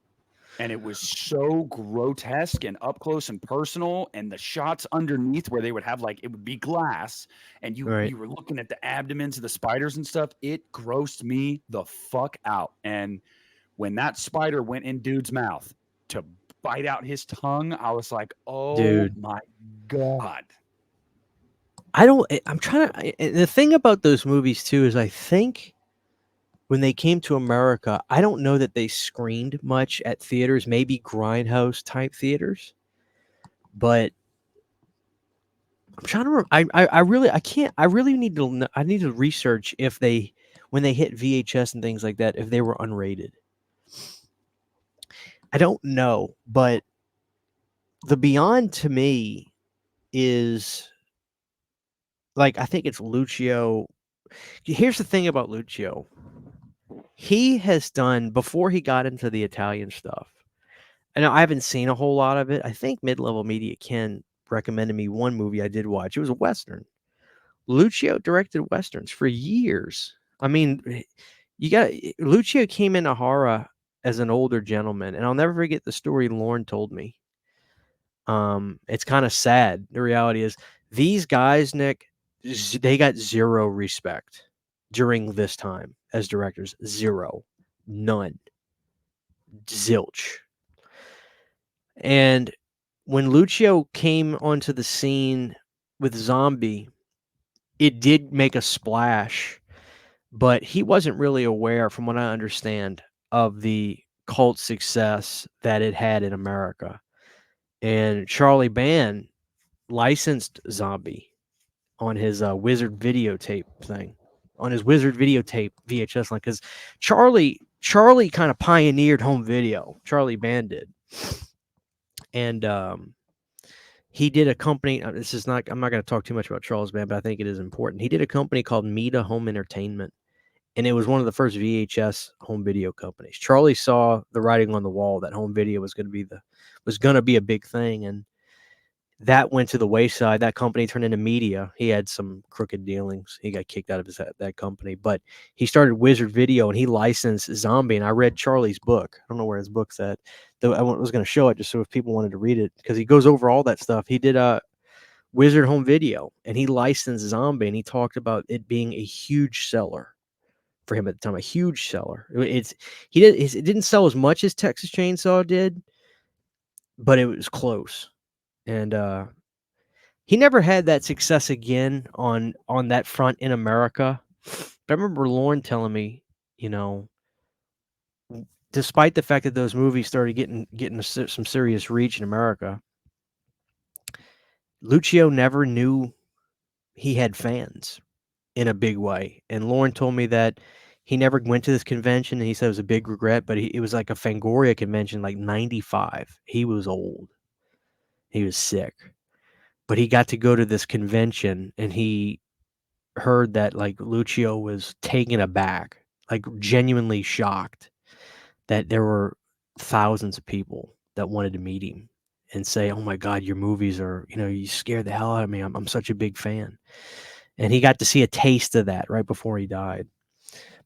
And it was so grotesque and up close and personal. And the shots underneath where they would have it would be glass, and you were looking at the abdomens of the spiders and stuff. It grossed me the fuck out. And when that spider went in dude's mouth to bite out his tongue, I was like, oh Dude. my God. I'm trying to. The thing about those movies too is I think when they came to America, I don't know that they screened much at theaters, maybe grindhouse type theaters, but I'm trying to remember. I really need to research if when they hit VHS and things like that, if they were unrated. I don't know, but the Beyond to me is I think it's Lucio. Here's the thing about Lucio. He has done, before he got into the Italian stuff, I know I haven't seen a whole lot of it. I think Mid-Level Media Ken recommended me one movie I did watch. It was a Western. Lucio directed Westerns for years. I mean, Lucio came into horror as an older gentleman, and I'll never forget the story Lauren told me. It's kind of sad. The reality is these guys, Nick, they got zero respect during this time as directors. Zero. None. Zilch. And when Lucio came onto the scene with Zombie, it did make a splash, but he wasn't really aware, from what I understand, of the cult success that it had in America. And Charlie Band licensed Zombie on his Wizard videotape thing, on his Wizard videotape VHS line, because Charlie kind of pioneered home video. Charlie Band did. And he did a company. I'm not going to talk too much about Charles Band, but I think it is important. He did a company called Meta Home Entertainment, and it was one of the first VHS home video companies. Charlie saw the writing on the wall that home video was going to be a big thing, and that went to the wayside. That company turned into media. He had some crooked dealings. He got kicked out of that company, but he started Wizard Video, and he licensed Zombie. And I read Charlie's book. I don't know where his book's at. Though I was going to show it just so if people wanted to read it, because he goes over all that stuff. He did a Wizard Home Video, and he licensed Zombie, and he talked about it being a huge seller for him at the time. A huge seller. It didn't sell as much as Texas Chainsaw did, but it was close. And he never had that success again on that front in America. But I remember Lauren telling me, despite the fact that those movies started getting some serious reach in America, Lucio never knew he had fans in a big way. And Lauren told me that he never went to this convention, and he said it was a big regret, but it was like a Fangoria convention, like 95. He was old. He was sick. But he got to go to this convention, and he heard that Lucio was taken aback, genuinely shocked that there were thousands of people that wanted to meet him and say, "Oh my God, your movies are, you scared the hell out of me. I'm such a big fan." And he got to see a taste of that right before he died.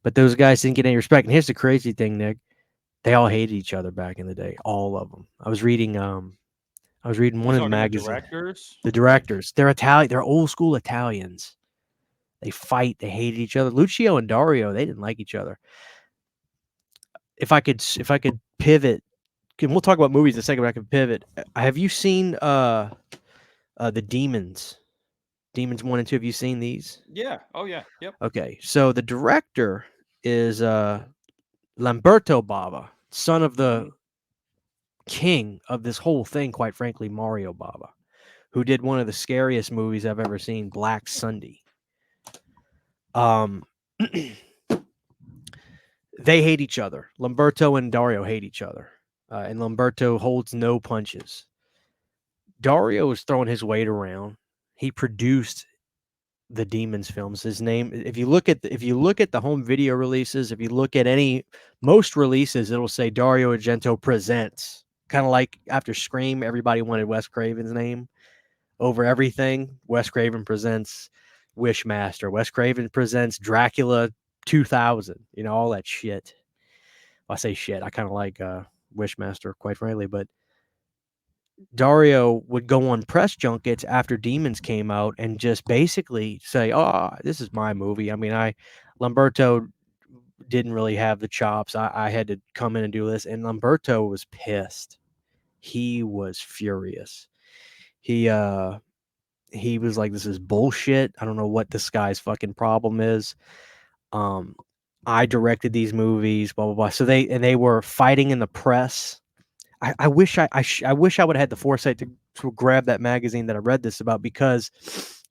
But those guys didn't get any respect. And here's the crazy thing, Nick. They all hated each other back in the day. All of them. I was reading one of the magazines. The directors. They're Italian. They're old school Italians. They fight. They hated each other. Lucio and Dario, they didn't like each other. If I could pivot, we'll talk about movies in a second, but I can pivot. Have you seen the Demons? Demons 1 and 2. Have you seen these? Yeah. Oh yeah. Yep. Okay. So the director is Lamberto Bava, son of the king of this whole thing, quite frankly, Mario Bava, who did one of the scariest movies I've ever seen, Black Sunday. They hate each other. Lamberto and Dario hate each other. And Lamberto holds no punches. Dario was throwing his weight around. He produced the Demons films. His name, if you look at the home video releases, if you look at most releases, it'll say Dario Argento presents. Kind of like after Scream, everybody wanted Wes Craven's name over everything. Wes Craven presents Wishmaster. Wes Craven presents Dracula 2000. All that shit. I say shit. I kind of like Wishmaster, quite frankly, but Dario would go on press junkets after Demons came out and just basically say, "Oh, this is my movie." I mean, Lamberto didn't really have the chops. I had to come in and do this, and Lamberto was pissed. He was furious. He was like, "This is bullshit. I don't know what this guy's fucking problem is." I directed these movies, blah blah blah. So they were fighting in the press. I wish I wish I would have had the foresight to grab that magazine that I read this about, because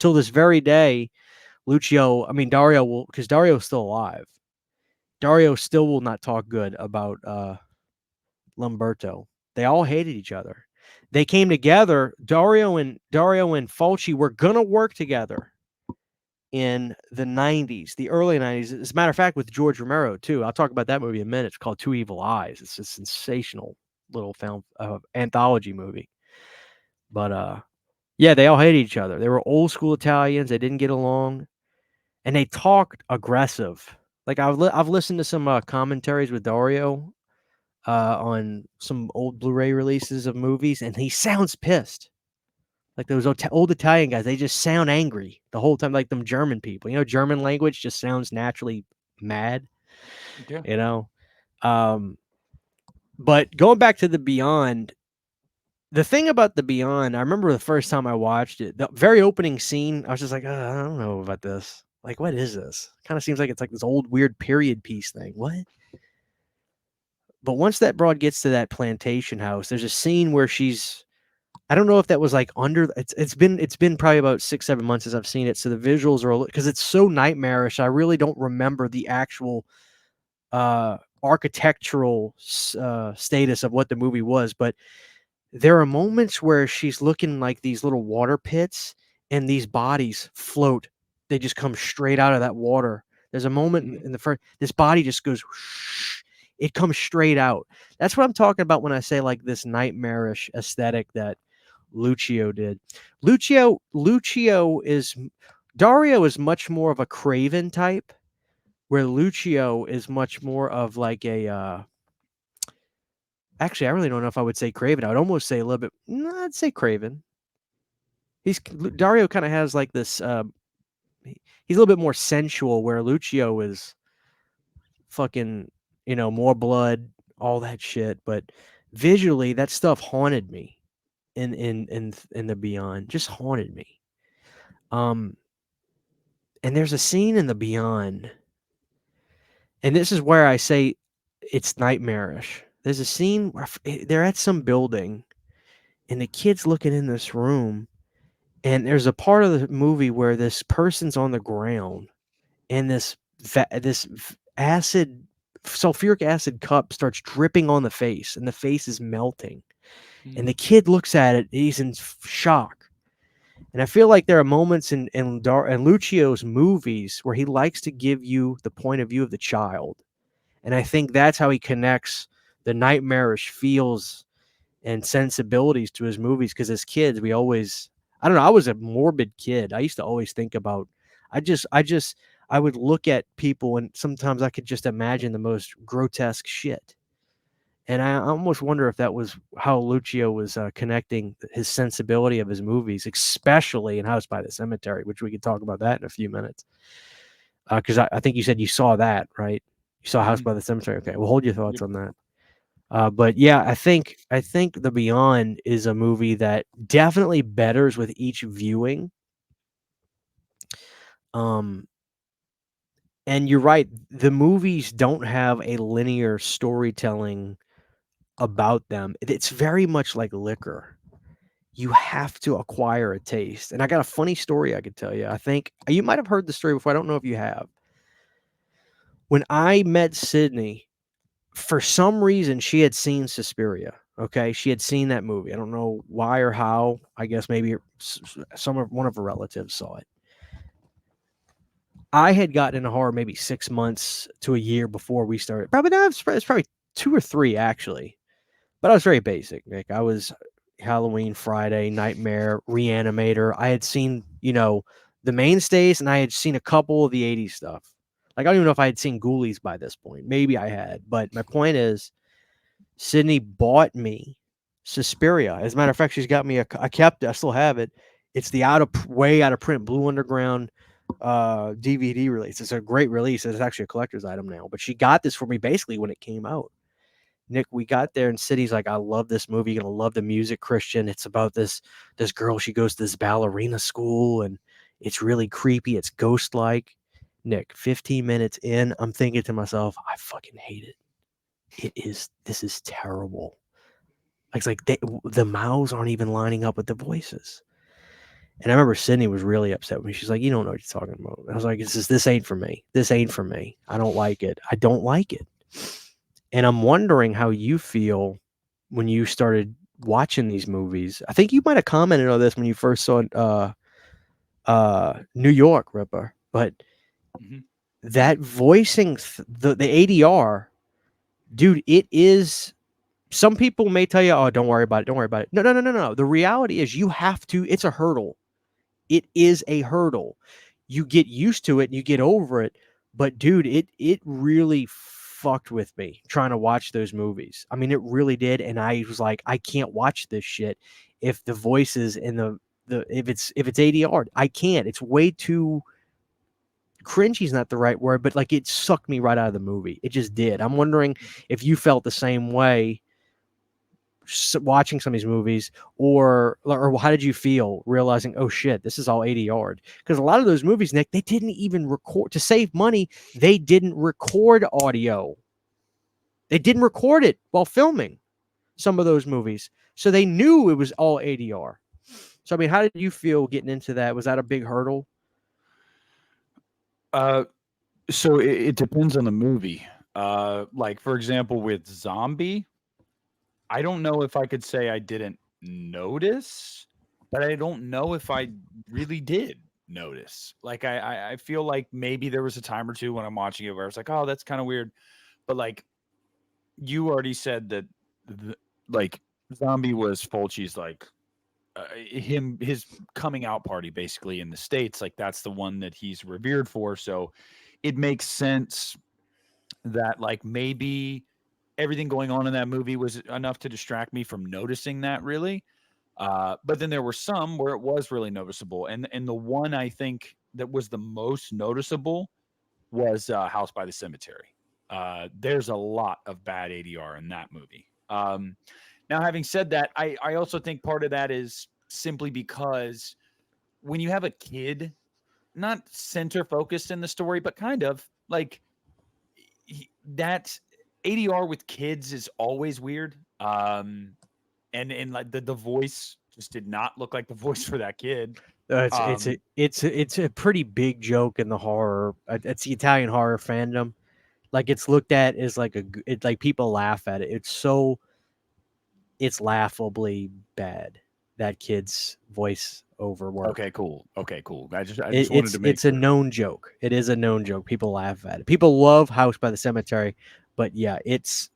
till this very day, Dario will, because Dario's still alive. Dario still will not talk good about Lamberto. They all hated each other. They came together. Dario and Fulci were gonna work together in the 90s, the early 90s. As a matter of fact, with George Romero too. I'll talk about that movie in a minute. It's called Two Evil Eyes. It's a sensational little film anthology movie. But yeah, they all hated each other. They were old school Italians. They didn't get along, and they talked aggressive. Like I've listened to some commentaries with Dario on some old Blu-ray releases of movies, and he sounds pissed. Like those old Italian guys, they just sound angry the whole time, like them German people. German language just sounds naturally mad. Yeah. But going back to the Beyond, the thing about the Beyond, I remember the first time I watched it, the very opening scene, I was just like, I don't know about this. Like, what is this? Kind of seems like it's like this old weird period piece thing. What? But once that broad gets to that plantation house, there's a scene where I don't know if that was like it's been probably about 6-7 months since I've seen it. So the visuals are, because it's so nightmarish, I really don't remember the actual architectural status of what the movie was. But there are moments where she's looking like these little water pits, and these bodies float. They just come straight out of that water. There's a moment in the first, this body just goes, whoosh, it comes straight out. That's what I'm talking about when I say like this nightmarish aesthetic that Lucio did. Dario is much more of a craven type, where Lucio is much more of like a actually, I really don't know if I would say craven. I would almost say a little bit. No, I'd say craven. Dario kind of has like this. He's a little bit more sensual, where Lucio is fucking, more blood, all that shit. But visually, that stuff haunted me in the Beyond. Just haunted me. And there's a scene in the Beyond, and this is where I say it's nightmarish. There's a scene where they're at some building, and the kid's looking in this room, and there's a part of the movie where this person's on the ground, and this sulfuric acid cup starts dripping on the face, and the face is melting. And the kid looks at it, he's in shock. And I feel like there are moments in Lucio's movies where he likes to give you the point of view of the child. And I think that's how he connects the nightmarish feels and sensibilities to his movies. Because as kids, I was a morbid kid. I used to always think about, I would look at people, and sometimes I could just imagine the most grotesque shit. And I almost wonder if that was how Lucio was connecting his sensibility of his movies, especially in House by the Cemetery, which we could talk about that in a few minutes. Because I think you said you saw that, right? You saw House by the Cemetery. Okay, well, hold your thoughts on that. But yeah, I think The Beyond is a movie that definitely betters with each viewing. And you're right, the movies don't have a linear storytelling about them. It's very much like liquor. You have to acquire a taste. And I got a funny story I could tell you. I think you might have heard the story before. I don't know if you have. When I met Sydney, for some reason, she had seen Suspiria. Okay, she had seen that movie. I don't know why or how. I guess maybe one of her relatives saw it. I had gotten into horror maybe 6 months to a year before we started. Probably not. It's probably 2 or 3 actually. But I was very basic, Nick. I was Halloween, Friday, Nightmare, Reanimator. I had seen, the mainstays, and I had seen a couple of the 80s stuff. Like, I don't even know if I had seen Ghoulies by this point. Maybe I had. But my point is, Sydney bought me Suspiria. As a matter of fact, she's got me I kept it. I still have it. It's the way out of print Blue Underground DVD release. It's a great release. It's actually a collector's item now. But she got this for me basically when it came out. Nick, we got there and Sydney's like, I love this movie. You're gonna love the music, Christian. It's about this girl. She goes to this ballerina school and it's really creepy. It's ghost-like. Nick, 15 minutes in, I'm thinking to myself, I fucking hate it. This is terrible. It's like the mouths aren't even lining up with the voices. And I remember Sydney was really upset with me. She's like, you don't know what you're talking about. I was like, this ain't for me. This ain't for me. I don't like it. I don't like it. And I'm wondering how you feel when you started watching these movies. I think you might have commented on this when you first saw New York Ripper, but that voicing, the ADR, dude, it is. Some people may tell you, oh, don't worry about it. Don't worry about it. No. The reality is you have to. It's a hurdle. It is a hurdle. You get used to it and you get over it. But, dude, it really fucked with me trying to watch those movies. I mean, it really did. And I was like, I can't watch this shit if the voices and if it's ADR. I can't. It's way too cringy is not the right word, but like it sucked me right out of the movie. It just did. I'm wondering if you felt the same way watching some of these movies, or how did you feel realizing, oh shit, this is all ADR? Because a lot of those movies, Nick, they didn't even record to save money. They didn't record audio. They didn't record it while filming some of those movies, so they knew it was all ADR. So I mean, how did you feel getting into that? Was that a big hurdle? So it depends on the movie. Like for example, with Zombie, I don't know if I could say I didn't notice, but I don't know if I really did notice. Like I feel like maybe there was a time or two when I'm watching it where I was like, oh, that's kind of weird. But like you already said that, like Zombie was Fulci's like his coming out party basically in the States. Like that's the one that he's revered for. So it makes sense that like maybe everything going on in that movie was enough to distract me from noticing that really. But then there were some where it was really noticeable. And the one I think that was the most noticeable was House by the Cemetery. There's a lot of bad ADR in that movie. Now, having said that, I also think part of that is simply because when you have a kid, not center focused in the story, but kind of like that ADR with kids is always weird. And like the voice just did not look like the voice for that kid. It's a pretty big joke in the horror. It's the Italian horror fandom. Like it's looked at as like like people laugh at it. It's laughably bad, that kid's voice over work. Okay, cool. I just wanted to make it's a known joke. It is a known joke. People laugh at it. People love House by the Cemetery, but yeah, it's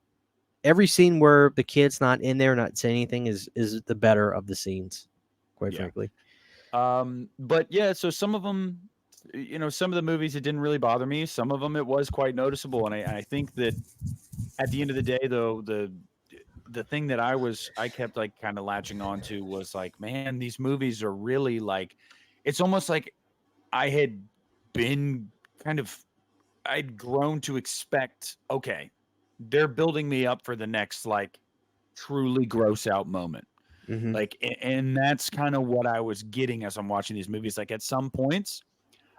every scene where the kid's not in there, not saying anything is the better of the scenes, quite frankly. But yeah, so some of them, some of the movies, it didn't really bother me. Some of them it was quite noticeable. And I think that at the end of the day, though, the thing that I kept like kind of latching onto was like, man, these movies are really like, it's almost like I had been I'd grown to expect, okay, they're building me up for the next like truly gross out moment. Mm-hmm. Like, and that's kind of what I was getting as I'm watching these movies. Like at some points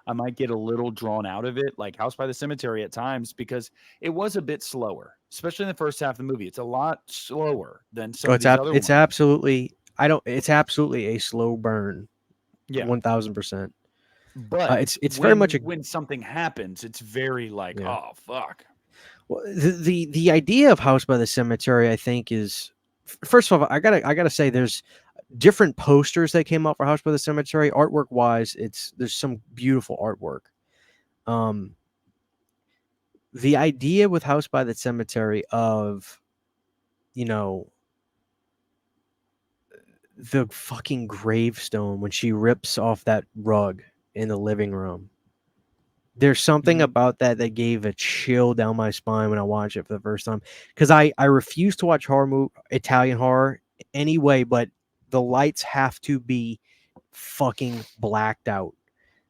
I might get a little drawn out of it, like House by the Cemetery at times, because it was a bit slower, especially in the first half of the movie. It's a lot slower than some of these other ones. It's absolutely a slow burn. Yeah. 1000%. But it's very much when something happens, it's very like, oh fuck. Well, the idea of House by the Cemetery, I think, is, first of all, I gotta say there's different posters that came out for House by the Cemetery. Artwork wise, there's some beautiful artwork. The idea with House by the Cemetery of, the fucking gravestone when she rips off that rug in the living room. There's something Mhm. about that gave a chill down my spine when I watched it for the first time. Because I refuse to watch Italian horror anyway, but the lights have to be fucking blacked out.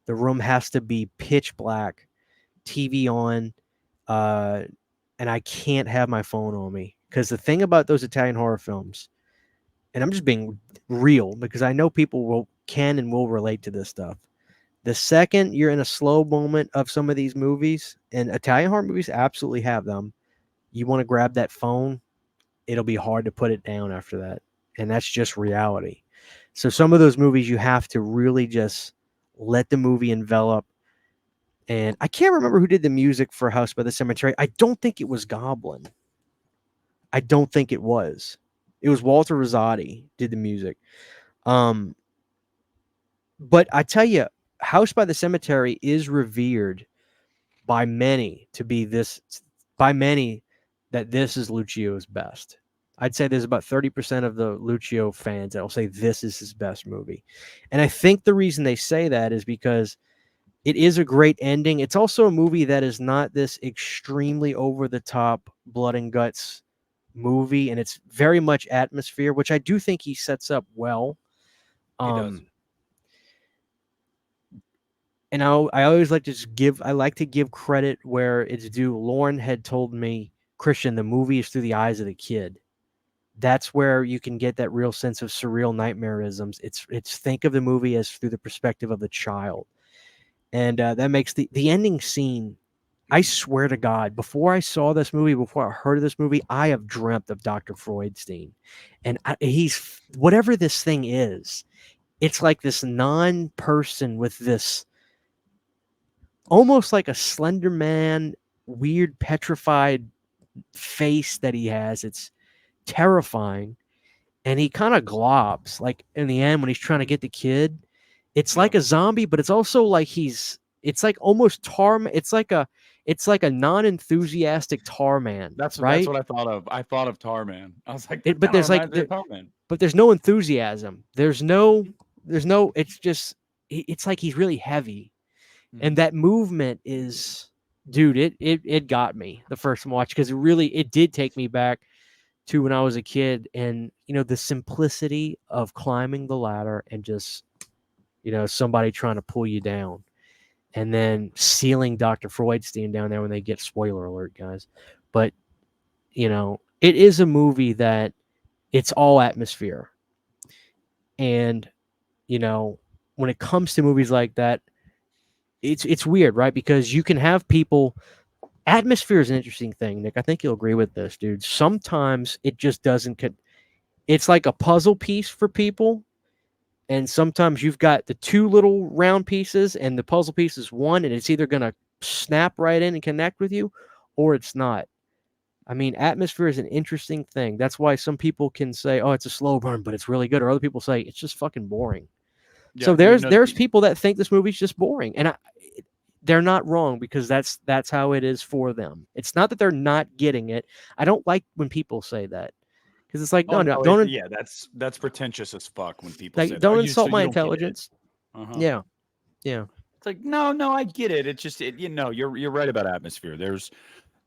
The room has to be pitch black, TV on, and I can't have my phone on me. Because the thing about those Italian horror films, and I'm just being real because I know people can and will relate to this stuff. The second you're in a slow moment of some of these movies, and Italian horror movies absolutely have them, you want to grab that phone, it'll be hard to put it down after that. And that's just reality. So some of those movies you have to really just let the movie envelop. And I can't remember who did the music for House by the Cemetery. I don't think it was Goblin. I don't think it was. It was Walter Rosati did the music. But I tell you, House by the Cemetery is revered by many to be this, by many that this is Lucio's best. I'd say there's about 30% of the Lucio fans that will say this is his best movie. And I think the reason they say that is because it is a great ending. It's also a movie that is not this extremely over the top blood and guts movie, and it's very much atmosphere, which I do think he sets up well. He does. And I always like to give credit where it's due. Lauren had told me, Christian, the movie is through the eyes of the kid. That's where you can get that real sense of surreal nightmareisms. It's think of the movie as through the perspective of the child. And that makes the ending scene, I swear to God, before I saw this movie, before I heard of this movie, I have dreamt of Dr. Freudstein. And he's, whatever this thing is, it's like this non-person with this, almost like a Slender Man, weird petrified face that he has. It's terrifying. And he kind of globs, like in the end when he's trying to get the kid. It's like a zombie, but it's also like it's like almost it's like a non-enthusiastic tar man. That's right. what I thought of. I thought of Tarman. I was like, But there's like Tarman. but there's no enthusiasm. There's no it's just it's like he's really heavy. And that movement is, dude, it got me the first watch, because it did take me back to when I was a kid, and the simplicity of climbing the ladder and just somebody trying to pull you down, and then sealing Dr. Freudstein down there when they get, spoiler alert, guys. But it is a movie that it's all atmosphere. And when it comes to movies like that, it's weird, right? Because you can have people. Atmosphere is an interesting thing, Nick. I think you'll agree with this, dude. Sometimes it just doesn't. It's like a puzzle piece for people, and sometimes you've got the two little round pieces, and the puzzle piece is one, and it's either gonna snap right in and connect with you, or it's not. I mean, atmosphere is an interesting thing. That's why some people can say, "Oh, it's a slow burn, but it's really good," or other people say it's just fucking boring. Yeah, So there's people that think this movie's just boring, and they're not wrong, because that's how it is for them. It's not that they're not getting it. I don't like when people say that, because it's like, don't that's pretentious as fuck when people say that. Don't insult my intelligence. Yeah. It's like, no, I get it. It's just you're right about atmosphere.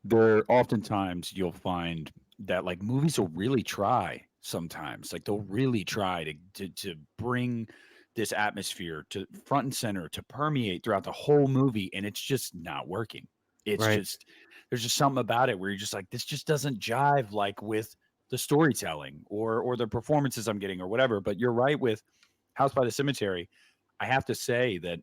There oftentimes you'll find that like movies will really try sometimes. Like they'll really try to bring this atmosphere to front and center, to permeate throughout the whole movie, and it's just not working. It's just, there's just something about it where you're just like, this just doesn't jive like with the storytelling or the performances I'm getting or whatever. But you're right with House by the Cemetery. I have to say that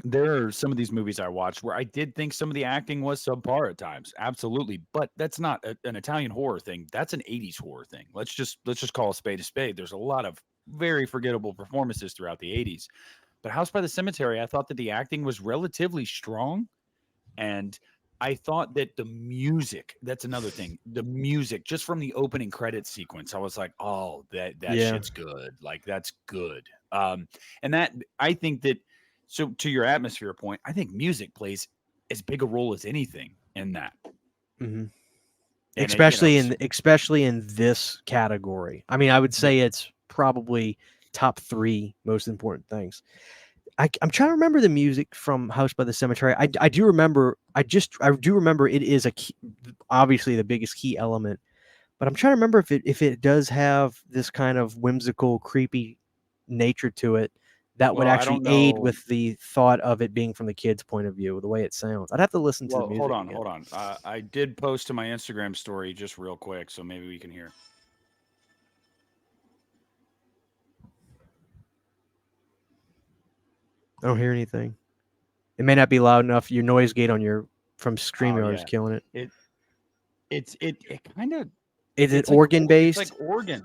there are some of these movies I watched where I did think some of the acting was subpar at times. Absolutely. But that's not an Italian horror thing. That's an 80s horror thing. Let's just call a spade a spade. There's a lot of very forgettable performances throughout the 80s. But House by the Cemetery, I thought that the acting was relatively strong. And I thought that the music, that's another thing. The music, just from the opening credit sequence, I was like, oh, that shit's good. Like, that's good. And that, I think that, so to your atmosphere point, I think music plays as big a role as anything in that. Mm-hmm. Especially in this category. I mean, I would say it's probably top 3 most important things. I'm trying to remember the music from House by the Cemetery. I do remember. I do remember it is a key, obviously the biggest key element. But I'm trying to remember if it does have this kind of whimsical, creepy nature to it that would Well, I actually don't aid know. with the thought of it being from the kid's point of view, the way it sounds. I'd have to listen to the Well, music. hold on. I did post to my Instagram story just real quick, so maybe we can hear. I don't hear anything. It may not be loud enough. Your noise gate on your from StreamYard is killing it. It kind of Is it it's like organ based? It's like organ.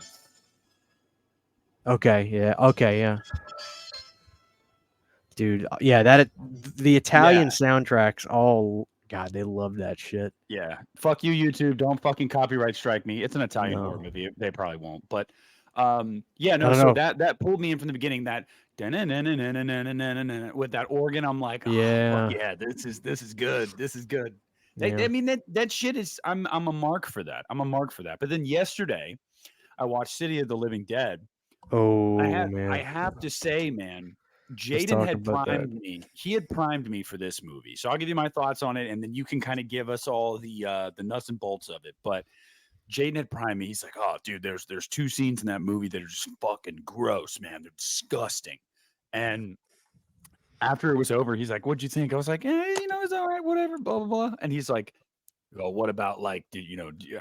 Okay, yeah. Dude, yeah, the Italian soundtracks, all God, they love that shit. Yeah. Fuck you, YouTube. Don't fucking copyright strike me. It's an Italian horror movie. They probably won't. But yeah, no, so that pulled me in from the beginning, that with that organ. I'm like, yeah, fuck yeah, this is good. This is good. Yeah. I mean, that shit is I'm a mark for that. I'm a mark for that. But then yesterday I watched City of the Living Dead. Oh man. I have to say, man, Jaden had primed me. He had primed me for this movie. So I'll give you my thoughts on it, and then you can kind of give us all the nuts and bolts of it. But Jaden had primed me. He's like, "Oh, dude, there's 2 scenes in that movie that are just fucking gross, man. They're disgusting." And after it was over, he's like, "What'd you think?" I was like, it's all right, whatever, blah blah blah. And he's like, "Well, what about like,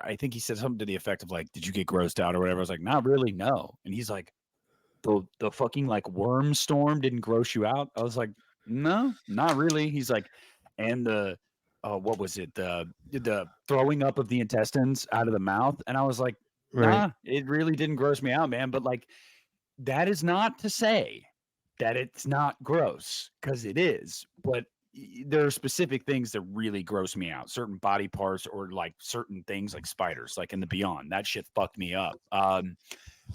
I think he said something to the effect of like, did you get grossed out or whatever?" I was like, "Not really, no." And he's like, the fucking like worm storm didn't gross you out? I was like, no, not really. He's like, and the what was it? The throwing up of the intestines out of the mouth. And I was like, nah, it really didn't gross me out, man. But like, that is not to say that it's not gross, because it is. But there are specific things that really gross me out. Certain body parts, or like certain things like spiders, like in the Beyond. That shit fucked me up.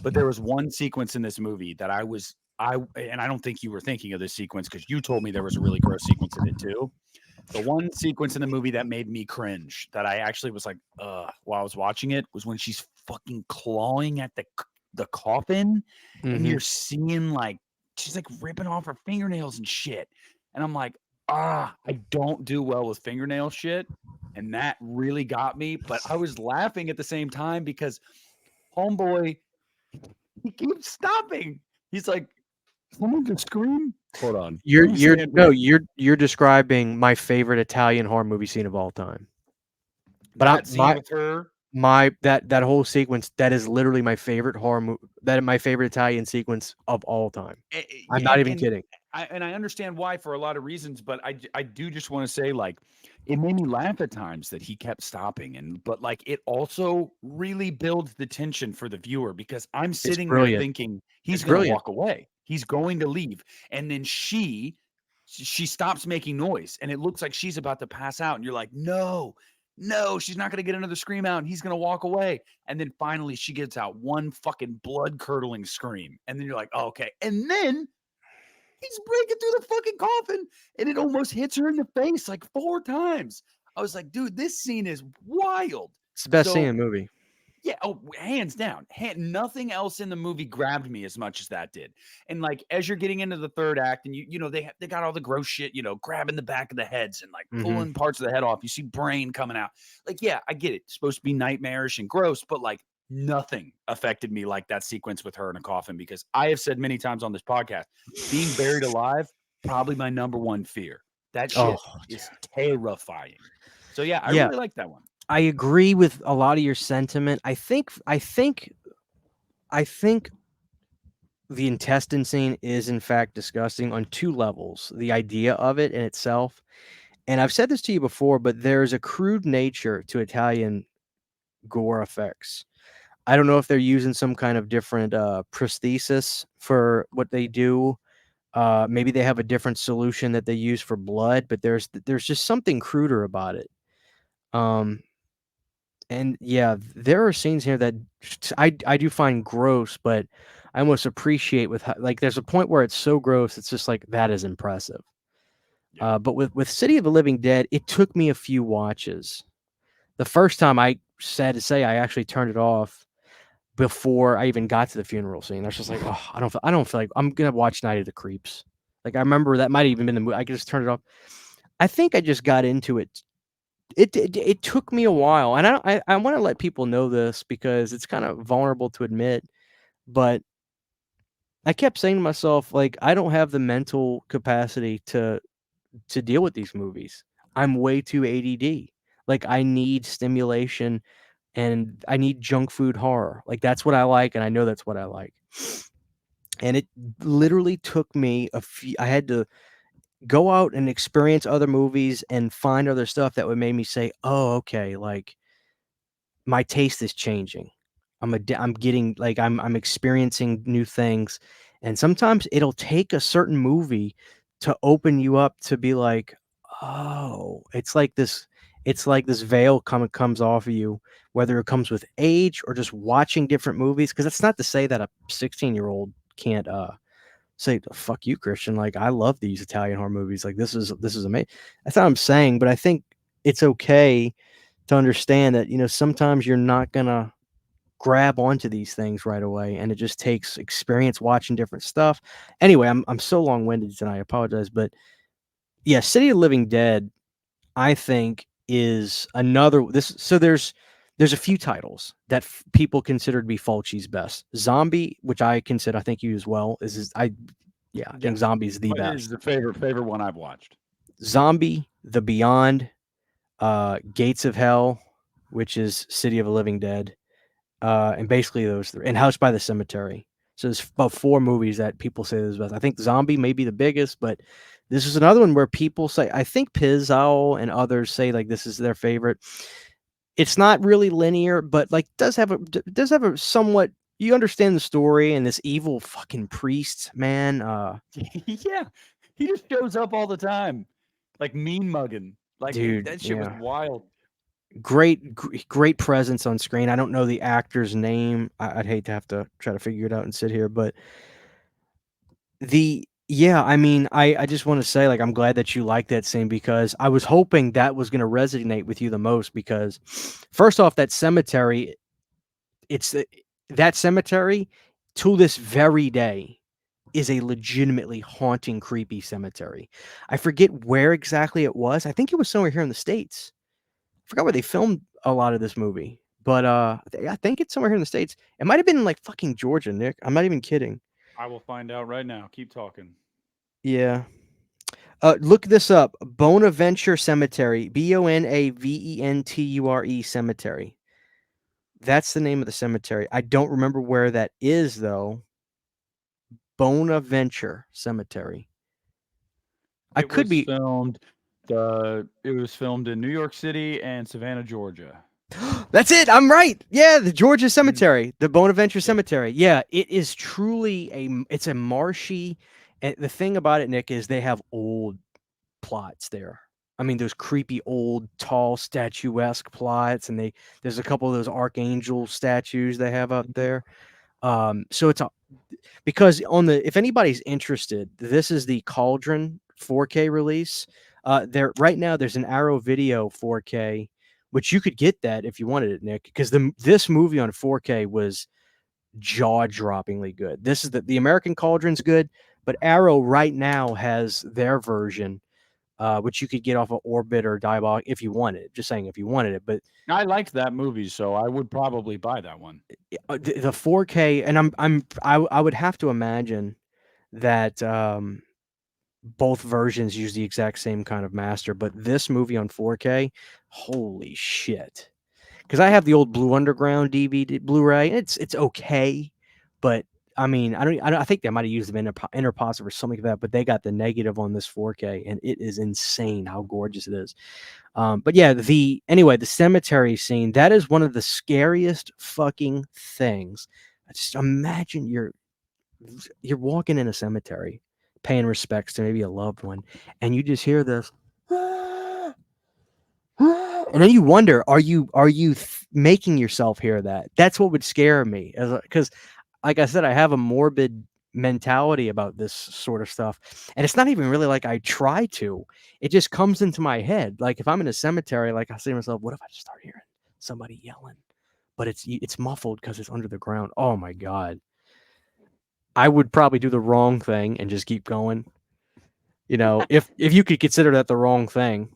But there was one sequence in this movie that and I don't think you were thinking of this sequence, because you told me there was a really gross sequence in it too. The one sequence in the movie that made me cringe, that I actually was like, while I was watching it, was when she's fucking clawing at the coffin, and you're seeing like she's like ripping off her fingernails and shit. And I'm like, I don't do well with fingernail shit. And that really got me. But I was laughing at the same time because homeboy, he keeps stopping. He's like, someone can scream. Hold on. You're describing my favorite Italian horror movie scene of all time. But that whole sequence, that is literally my favorite horror movie. That is my favorite Italian sequence of all time. I'm not even kidding. I understand why for a lot of reasons, but I do just want to say, like, it made me laugh at times that he kept stopping, but like it also really builds the tension for the viewer, because I'm sitting there thinking he's going to walk away, he's going to leave, and then she stops making noise, and it looks like she's about to pass out, and you're like, no, she's not going to get another scream out, and he's going to walk away. And then finally she gets out one fucking blood curdling scream. And then you're like, oh, okay. And then he's breaking through the fucking coffin, and it almost hits her in the face like 4 times. I was like, dude, this scene is wild. It's the best scene in the movie. Yeah, hands down. Nothing else in the movie grabbed me as much as that did. And like, as you're getting into the third act, and they got all the gross shit, grabbing the back of the heads and like pulling parts of the head off. You see brain coming out. Like, yeah, I get it. It's supposed to be nightmarish and gross, but like nothing affected me like that sequence with her in a coffin, because I have said many times on this podcast, being buried alive, probably my number one fear. That shit is terrifying. So yeah, I really like that one. I agree with a lot of your sentiment. I think the intestine scene is in fact disgusting on 2 levels. The idea of it in itself, and I've said this to you before, but there's a crude nature to Italian gore effects. I don't know if they're using some kind of different prosthesis for what they do. Maybe they have a different solution that they use for blood, but there's just something cruder about it. And yeah, there are scenes here that I do find gross, but I almost appreciate with like there's a point where it's so gross, it's just like, that is impressive. Yeah. But with City of the Living Dead, it took me a few watches. The first time, I sad to say, I actually turned it off before I even got to the funeral scene. I was just like, oh, I don't feel like I'm gonna watch Night of the Creeps. Like I remember that might have even been the movie. I could just turn it off. I think I just got into it. It took me a while, and I want to let people know this because it's kind of vulnerable to admit, but I kept saying to myself, like, I don't have the mental capacity to deal with these movies. I'm way too ADD. Like I need stimulation and I need junk food horror. Like that's what I like, and I know that's what I like. And it literally took me I had to go out and experience other movies and find other stuff that would make me say, "Oh, okay, like my taste is changing. I'm getting like I'm experiencing new things." And sometimes it'll take a certain movie to open you up to be like, "Oh, it's like this veil comes off of you, whether it comes with age or just watching different movies." Because it's not to say that a 16-year-old can't say, "Fuck you, Christian." Like I love these Italian horror movies. Like this is amazing. That's not what I'm saying, but I think it's okay to understand that, sometimes you're not gonna grab onto these things right away, and it just takes experience watching different stuff. Anyway, I'm so long-winded tonight. I apologize, but yeah, City of the Living Dead, I think is another this. So there's a few titles that people consider to be Fulci's best. Zombie, which I consider, I think you as well, I think Zombie is the What best. is the favorite one I've watched? Zombie, The Beyond, Gates of Hell, which is City of the Living Dead, and basically those three, and House by the Cemetery. So there's about 4 movies that people say is best. I think Zombie may be the biggest, but this is another one where people say, I think Pizzow and others say like this is their favorite. It's not really linear, but like does have a somewhat, you understand the story and this evil fucking priest, man. Yeah, he just shows up all the time, like mean mugging. Like Dude, that shit was yeah. wild. Great presence on screen. I don't know the actor's name. I'd hate to have to try to figure it out and sit here, but I mean, I just want to say, like, I'm glad that you like that scene because I was hoping that was going to resonate with you the most because first off, that cemetery, that cemetery to this very day is a legitimately haunting, creepy cemetery. I forget where exactly it was. I think it was somewhere here in the States. I forgot where they filmed a lot of this movie, but I think it's somewhere here in the States. It might have been in like fucking Georgia, Nick. I'm not even kidding. I will find out right now. Keep talking. Yeah. Look this up. Bonaventure Cemetery. Bonaventure Cemetery. That's the name of the cemetery. I don't remember where that is though. Bonaventure Cemetery. It was filmed in New York City and Savannah, Georgia. That's it. I'm right. Yeah, the Georgia Cemetery, the Bonaventure Cemetery. Yeah, it is truly it's a marshy. And the thing about it, Nick, is they have old plots there. I mean, those creepy old, tall, statuesque plots, and there's a couple of those archangel statues they have up there. So it's because if anybody's interested, this is the Cauldron 4K release. Right now there's an Arrow Video 4K, which you could get that if you wanted it, Nick, because this movie on 4K was jaw-droppingly good. This is the American Cauldron's good, but Arrow right now has their version, which you could get off of Orbit or Diabolic if you wanted it. Just saying if you wanted it, but I liked that movie, so I would probably buy that one. the 4K, and I would have to imagine that both versions use the exact same kind of master, but this movie on 4K, holy shit! Because I have the old Blue Underground DVD Blu-ray. It's okay, but I mean, I think they might have used them in Interpositive or something like that, but they got the negative on this 4K, and it is insane how gorgeous it is. But yeah, the cemetery scene, that is one of the scariest fucking things. Just imagine you're walking in a cemetery, paying respects to maybe a loved one, and you just hear this, and then you wonder, are you making yourself hear that? That's what would scare me, because, like I said, I have a morbid mentality about this sort of stuff, and it's not even really like I try to. It just comes into my head. Like if I'm in a cemetery, like I say to myself, what if I just start hearing somebody yelling, but it's muffled because it's under the ground? Oh my god. I would probably do the wrong thing and just keep going. if you could consider that the wrong thing.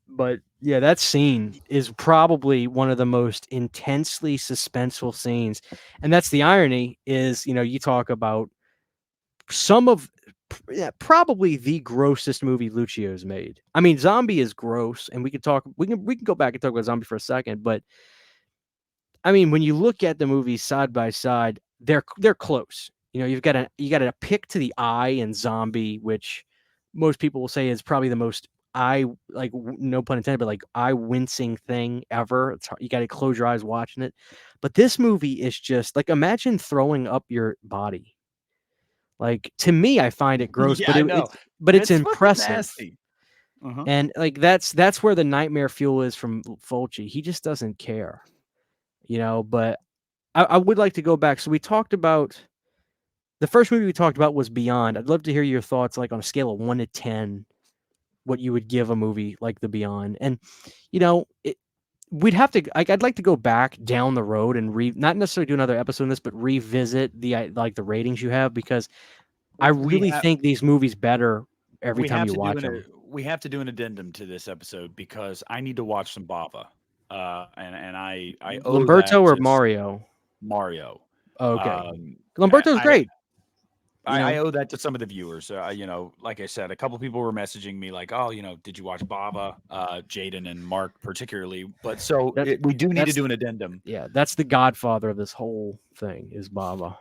But yeah, that scene is probably one of the most intensely suspenseful scenes. And that's the irony is, you talk about some of probably the grossest movie Lucio's made. I mean, Zombie is gross, and we can go back and talk about Zombie for a second, but I mean, when you look at the movies side by side, they're close. You got a pick to the eye in Zombie, which most people will say is probably the most no pun intended, but like eye wincing thing ever. You got to close your eyes watching it. But this movie is just like, imagine throwing up your body. Like, to me, I find it gross, Yeah, I know. it's fucking impressive. nasty. Uh-huh. And like that's where the nightmare fuel is from Fulci. He just doesn't care, But I would like to go back. So we talked about the first movie we talked about was Beyond. I'd love to hear your thoughts, like on a scale of 1 to 10, what you would give a movie like The Beyond. And we'd have to. I'd like to go back down the road and not necessarily do another episode on this, but revisit the ratings you have, because I really think these movies better every time you watch them. We have to do an addendum to this episode because I need to watch some Bava. And I owe Lamberto that or to Mario? Mario. Oh, okay. Lamberto's great. I owe that to some of the viewers. Like I said, a couple people were messaging me like, "Oh, did you watch Bava?" Jaden and Mark particularly. But we do need to do an addendum. Yeah, that's the godfather of this whole thing is Bava.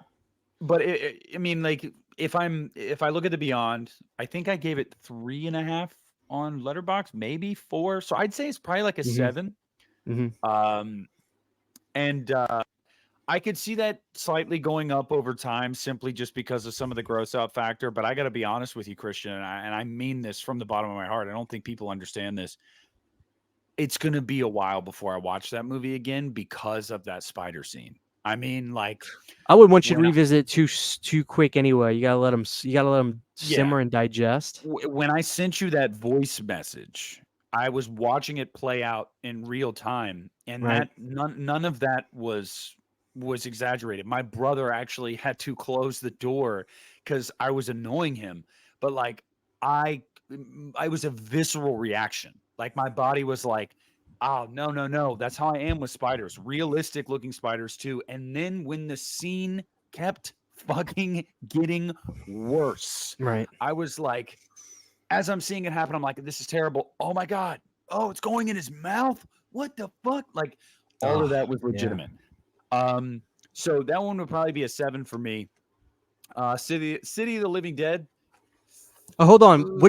But I mean, like, if I look at The Beyond, I think I gave it 3.5 on Letterboxd, maybe 4. So I'd say it's probably like a 7. Mm-hmm. And I could see that slightly going up over time simply just because of some of the gross out factor. But I got to be honest with you, Christian, and I mean this from the bottom of my heart. I don't think people understand this. It's going to be a while before I watch that movie again because of that spider scene. I mean, like, I wouldn't want you to revisit it too quick anyway. You gotta let them simmer and digest. When I sent you that voice message, I was watching it play out in real time, and that none of that was exaggerated. My brother actually had to close the door because I was annoying him. But like, I was a visceral reaction. Like, my body was like, oh, no. That's how I am with spiders. Realistic looking spiders too. And then when the scene kept fucking getting worse, I was like, as I'm seeing it happen, I'm like, this is terrible. Oh my God. Oh, it's going in his mouth. What the fuck? Like, all of that was legitimate. Yeah. So that one would probably be a 7 for me. City of the Living Dead. Oh, hold on.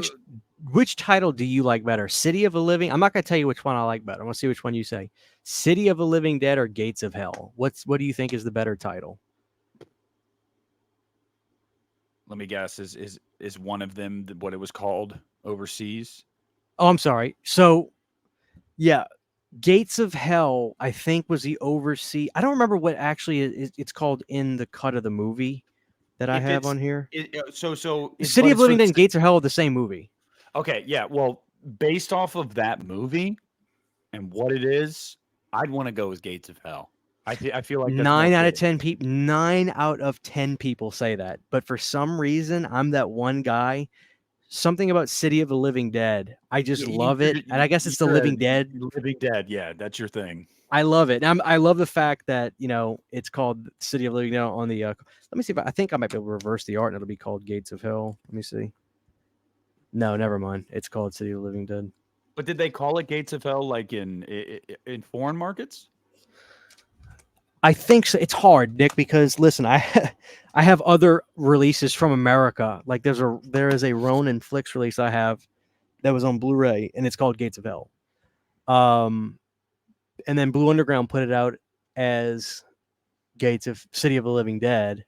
Which title do you like better? City of the Living? I'm not going to tell you which one I like better. I want to see which one you say. City of the Living Dead or Gates of Hell? What do you think is the better title? Let me guess. Is one of them what it was called overseas? Oh, I'm sorry. So, yeah, Gates of Hell, I think, was the overseas. I don't remember what actually it's called in the cut of the movie that I have on here. So City of Living Dead and Gates of Hell are the same movie. Okay, yeah. Well, based off of that movie and what it is, I'd want to go with Gates of Hell. I feel like that's 9 out of 10 people. 9 out of 10 people say that, but for some reason, I'm that one guy. Something about City of the Living Dead, I just love it, and I guess it's the Living Dead. Living Dead, yeah, that's your thing. I love it. And I love the fact that it's called City of the Living Dead on the. Let me see if I think I might be able to reverse the art, and it'll be called Gates of Hell. Let me see. No, never mind. It's called City of the Living Dead. But did they call it Gates of Hell like in foreign markets? I think so. It's hard, Nick, because listen, I have other releases from America. Like there is a Ronin Flicks release I have that was on Blu-ray, and it's called Gates of Hell. And then Blue Underground put it out as City of the Living Dead.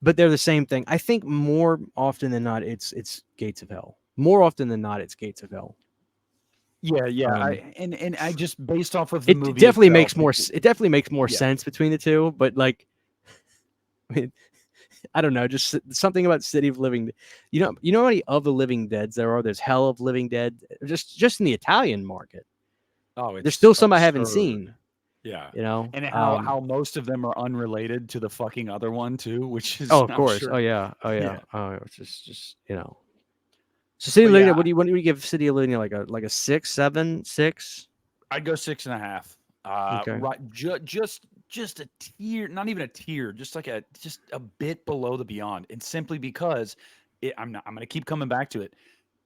But they're the same thing. I think more often than not, it's Gates of Hell. More often than not, it's Gates of Hell. Yeah. And I just based off of the movie, it definitely makes more sense between the two. But like, I mean, I don't know, just something about City of Living. You know how many of the Living Deads there are? There's Hell of Living Dead, just in the Italian market. Oh, there's still some I haven't seen. Yeah, and how most of them are unrelated to the fucking other one too, which is of course. Sure. Oh yeah. Oh, it's just So City of But Living, yeah, what do you give City of Living like a 6, 7, 6? I'd go 6.5. Okay. Right, just a tier, not even a tier, just a bit below the Beyond, and simply because I'm gonna keep coming back to it.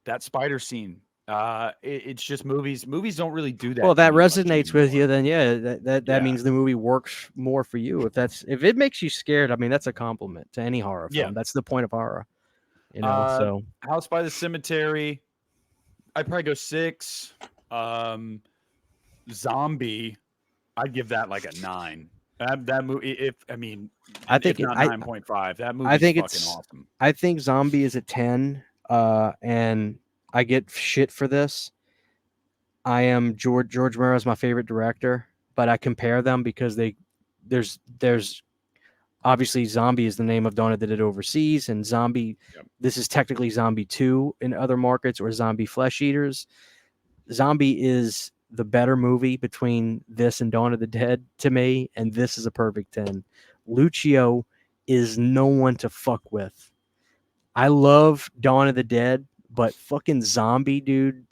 That spider scene, it's just movies. Movies don't really do that. Well, that to me much resonates with you, anymore. then yeah, that Yeah. means the movie works more for you. If it makes you scared, I mean that's a compliment to any horror Yeah. film. That's the point of horror, you know. So House by the Cemetery, I'd probably go 6. Zombie, I'd give that like a 9. That movie, I think if not 9.5, that movie's think fucking it's awesome. I think Zombie is a 10. And I get shit for this. I am George Romero is my favorite director, but I compare them because there's obviously Zombie is the name of Dawn of the Dead overseas, and Zombie Yep. this is technically Zombie 2 in other markets, or Zombie Flesh Eaters. Zombie is the better movie between this and Dawn of the Dead to me, and this is a perfect 10. Lucio is no one to fuck with. I love Dawn of the Dead, but fucking Zombie, dude.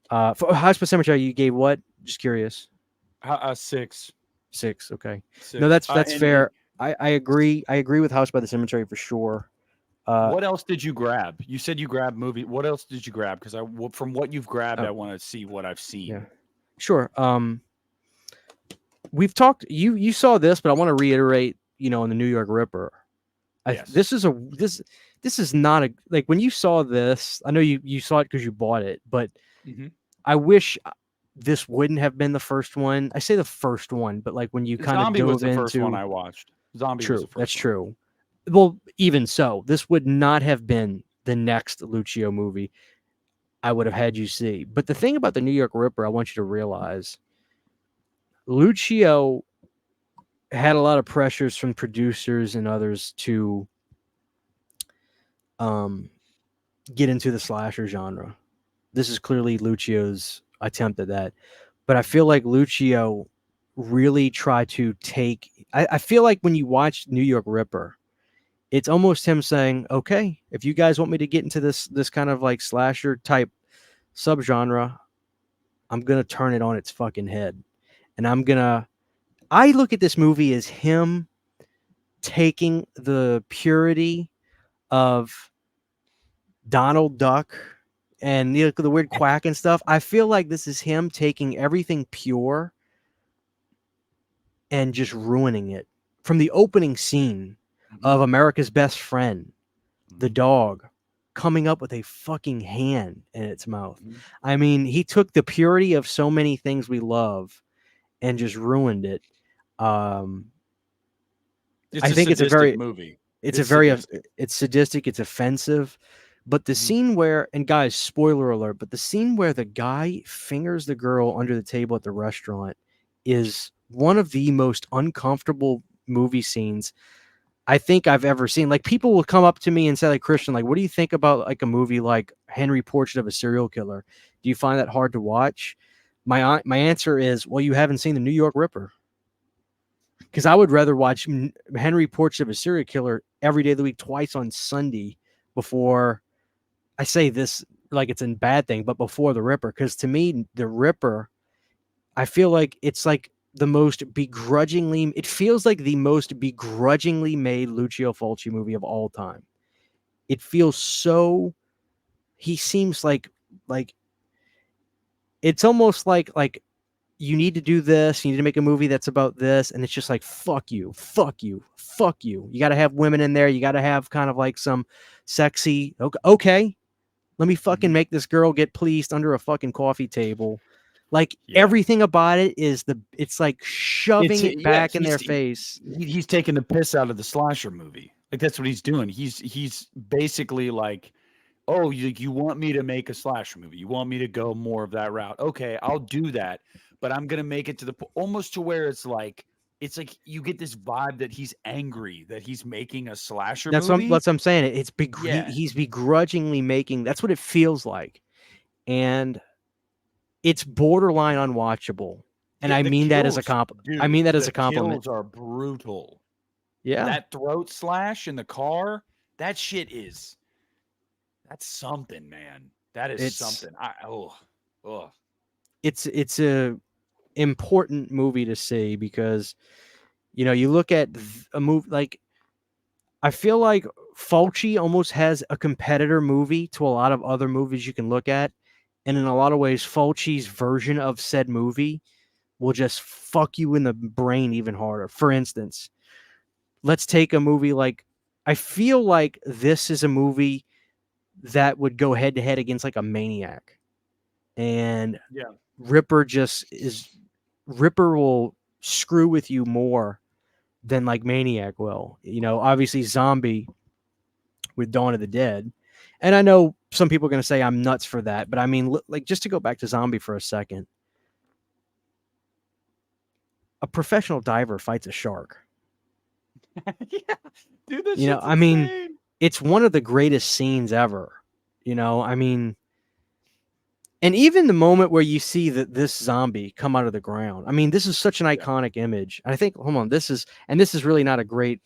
For House by Cemetery, you gave what? Just curious. 6. 6. Okay. 6. No, that's And fair. I agree. I agree with House by the Cemetery for sure. what else did you grab? You said you grabbed movie. What else did you grab? Because from what you've grabbed, I want to see what I've seen. Yeah. Sure. We've talked. You saw this, but I want to reiterate. In the New York Ripper. Yes. This is not a like when you saw this. I know you saw it because you bought it, but I wish this wouldn't have been the first one. I say the first one, but like when you kind of Zombie dove was the into first one I watched. Zombie was the first that's one. true. Well, even so, this would not have been the next Lucio movie I would have had you see. But the thing about the New York Ripper, I want you to realize, Lucio had a lot of pressures from producers and others to get into the slasher genre. This is clearly Lucio's attempt at that. But I feel like Lucio really tried to take... I feel like when you watch New York Ripper, it's almost him saying, okay, if you guys want me to get into this kind of like slasher type subgenre, I'm going to turn it on its fucking head. And I look at this movie as him taking the purity of Donald Duck and the weird quack and stuff. I feel like this is him taking everything pure and just ruining it. From the opening scene of America's Best Friend, the dog, coming up with a fucking hand in its mouth. I mean, he took the purity of so many things we love and just ruined it. I think it's a very movie. It's sadistic, it's offensive. But the scene where, and guys, spoiler alert, but the scene where the guy fingers the girl under the table at the restaurant is one of the most uncomfortable movie scenes I think I've ever seen. Like, people will come up to me and say, like, Christian, like, what do you think about like a movie like Henry Portrait of a Serial Killer? Do you find that hard to watch? My answer is, well, you haven't seen the New York Ripper. Because I would rather watch Henry Portrait of a Serial Killer every day of the week, twice on Sunday, before I say this like it's a bad thing, but before the Ripper. Because to me, the Ripper, I feel like it's like the most begrudgingly, it feels like the most begrudgingly made Lucio Fulci movie of all time. It feels so, he seems like it's almost like you need to do this, you need to make a movie that's about this, and it's just like, fuck you, fuck you, fuck you. You got to have women in there, you got to have kind of like some sexy, okay, let me fucking make this girl get pleased under a fucking coffee table. Like, everything about it is it's like shoving it back in their face. He's taking the piss out of the slasher movie. Like, that's what he's doing. He's basically like, oh, you want me to make a slasher movie? You want me to go more of that route? Okay, I'll do that, but I'm gonna make it to almost to where it's like you get this vibe that he's angry that he's making a slasher movie. That's what I'm saying. He's begrudgingly making. That's what it feels like, and it's borderline unwatchable. And I mean that as a compliment. I mean that as a compliment. Kills are brutal. Yeah, that throat slash in the car, that shit is. That's something, man. That is It's something. it's a important movie to see because you look at a movie like I feel like Fulci almost has a competitor movie to a lot of other movies you can look at, and in a lot of ways, Fulci's version of said movie will just fuck you in the brain even harder. For instance, let's take a movie like I feel like this is a movie that would go head to head against like a Maniac, and Yeah. Ripper will screw with you more than like Maniac will. Obviously Zombie with Dawn of the Dead. And I know some people are going to say I'm nuts for that, but I mean, like, just to go back to Zombie for a second, a professional diver fights a shark. Yeah, dude, that You know, shit's I mean, insane. it's one of the greatest scenes ever. I mean, and even the moment where you see this zombie come out of the ground. I mean, this is such an Yeah. iconic image. I think, hold on, this is really not a great,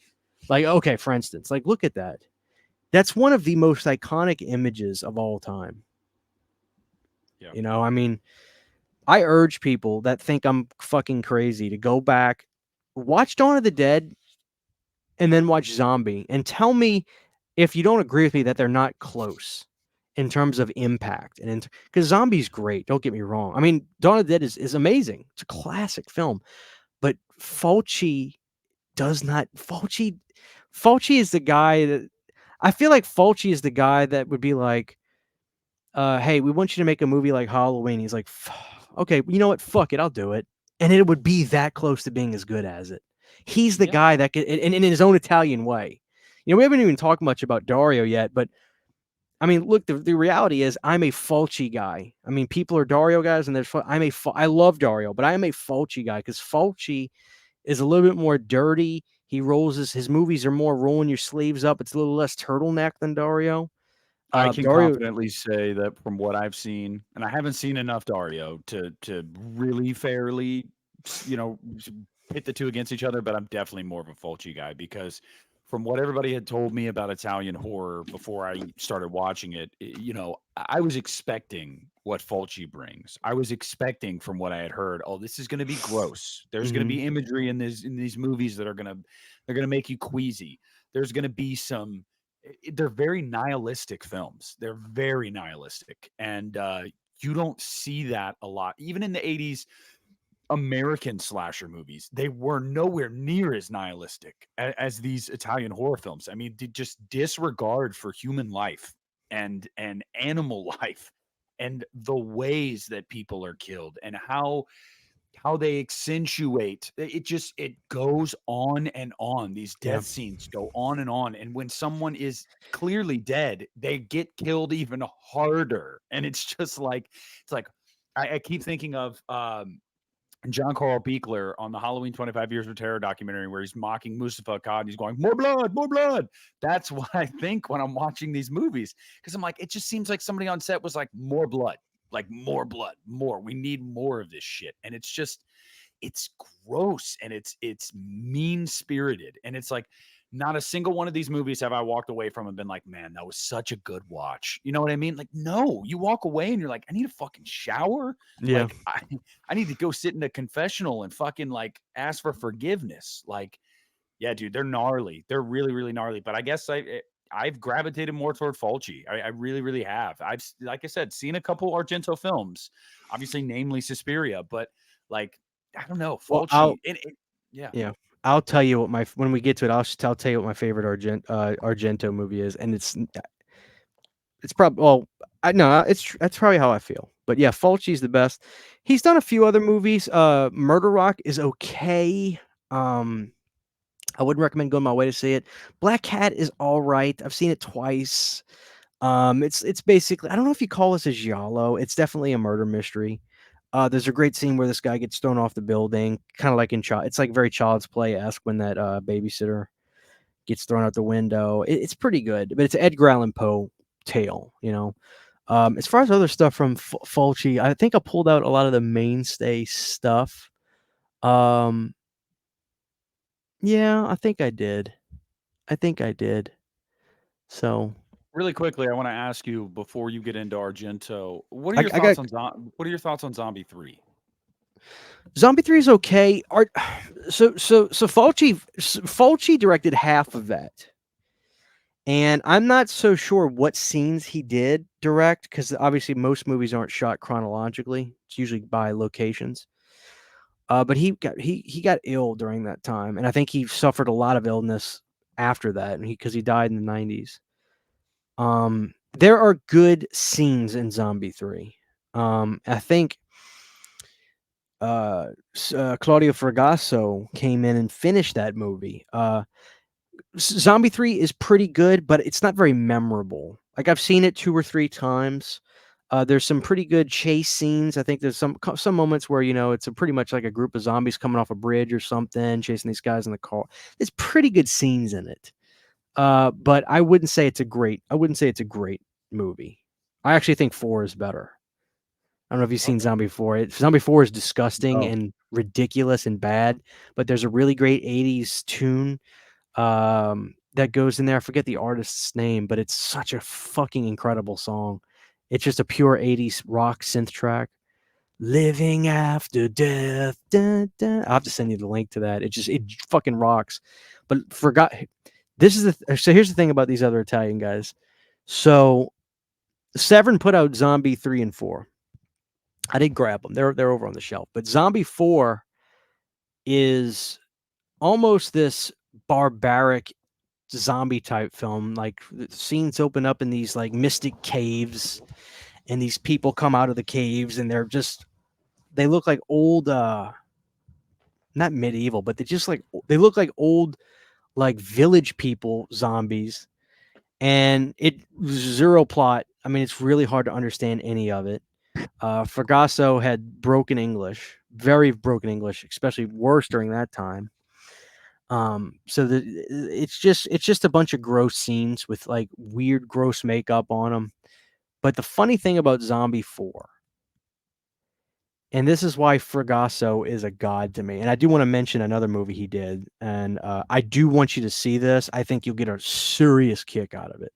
like, okay, for instance, like, look at that. That's one of the most iconic images of all time. Yeah. I mean, I urge people that think I'm fucking crazy to go back, watch Dawn of the Dead, and then watch Zombie, and tell me if you don't agree with me that they're not close in terms of impact. And because Zombie's great, don't get me wrong. I mean, Dawn of the Dead is amazing. It's a classic film, but Fulci does not. Fulci is the guy that I feel like Fulci is the guy that would be like, hey, we want you to make a movie like Halloween. He's like, okay, you know what? Fuck it, I'll do it. And it would be that close to being as good as it. He's the guy that could, in his own Italian way. We haven't even talked much about Dario yet, but I mean, look, the reality is I'm a Fulci guy. I mean, people are Dario guys, and I love Dario, but I am a Fulci guy because Fulci is a little bit more dirty. He rolls his movies are more rolling your sleeves up. It's a little less turtleneck than Dario. I can Dario, confidently say that from what I've seen, and I haven't seen enough Dario to really fairly, you know, pit the two against each other, but I'm definitely more of a Fulci guy because from what everybody had told me about Italian horror before I started watching it, I was expecting what Fulci brings. I was expecting from what I had heard, oh, this is going to be gross. There's going to be imagery in these movies that they're going to make you queasy. There's going to be some they're very nihilistic films. They're very nihilistic, and you don't see that a lot. Even in the 80s American slasher movies, they were nowhere near as nihilistic as these Italian horror films. I mean, just disregard for human life and animal life and the ways that people are killed and how they accentuate it goes on and on. These death scenes go on, and when someone is clearly dead, they get killed even harder. And I keep thinking of John Carl Beekler on the Halloween 25 Years of Terror documentary where he's mocking Mustafa Akkad and he's going, more blood, more blood. That's what I think when I'm watching these movies. Because I'm like, it just seems like somebody on set was like, more blood, more. We need more of this shit. And it's gross and it's mean spirited. And it's like, not a single one of these movies have I walked away from and been like, man, that was such a good watch. You know what I mean? Like, no, you walk away and you're like, I need a fucking shower. Yeah. Like, I need to go sit in a confessional and fucking like ask for forgiveness. Like, yeah, dude, they're gnarly. They're really, really gnarly. But I guess I've gravitated more toward Fulci. I really, really have. I've, like I said, seen a couple Argento films, obviously, namely Suspiria, but like, I don't know, Well, Fulci. yeah. I'll tell you what when we get to it, I'll tell you what my favorite Argento movie is, and it's probably that's probably how I feel. But yeah, Fulci's the best. He's done a few other movies. Murder Rock is okay. I wouldn't recommend going my way to see it. Black Cat is all right. I've seen it twice. It's basically, I don't know if you call this a giallo. It's definitely a murder mystery. There's a great scene where this guy gets thrown off the building, kind of like it's like very Child's Play-esque when that babysitter gets thrown out the window. It's pretty good, but it's an Edgar Allan Poe tale, As far as other stuff from Fulci, I think I pulled out a lot of the mainstay stuff. Yeah, I think I did. So Really quickly, I want to ask you before you get into Argento, what are I, your I thoughts got on what are your thoughts on Zombie 3? Zombie 3 is okay. So Fulci directed half of that. And I'm not so sure what scenes he did direct because obviously most movies aren't shot chronologically. It's usually by locations. But he got ill during that time, and I think he suffered a lot of illness after that, and because he died in the 90s. There are good scenes in Zombie 3. I think Claudio Fragasso came in and finished that movie. Zombie 3 is pretty good, but it's not very memorable. Like I've seen it 2 or 3 times. There's some pretty good chase scenes. I think there's some moments where it's a pretty much like a group of zombies coming off a bridge or something, chasing these guys in the car. There's pretty good scenes in it. But I wouldn't say it's a great movie. I actually think 4 is better. I don't know if you've seen Zombie 4. Zombie 4 is disgusting Oh. and ridiculous and bad, but there's a really great 80s tune that goes in there. I forget the artist's name, but it's such a fucking incredible song. It's just a pure 80s rock synth track. Living after death. Dun, dun. I'll have to send you the link to that. It fucking rocks. But so here's the thing about these other Italian guys. So Severin put out Zombie 3 and 4. I did grab them. They're over on the shelf. But Zombie 4 is almost this barbaric zombie type film. Like the scenes open up in these like mystic caves, and these people come out of the caves, and they look like old not medieval, but they look like old like village people zombies. And it zero plot. I mean, it's really hard to understand any of it. Fragasso had broken English, very broken English, especially worse during that time. It's just a bunch of gross scenes with like weird, gross makeup on them. But the funny thing about Zombie 4, and this is why Fragasso is a god to me, and I do want to mention another movie he did, and I do want you to see this. I think you'll get a serious kick out of it.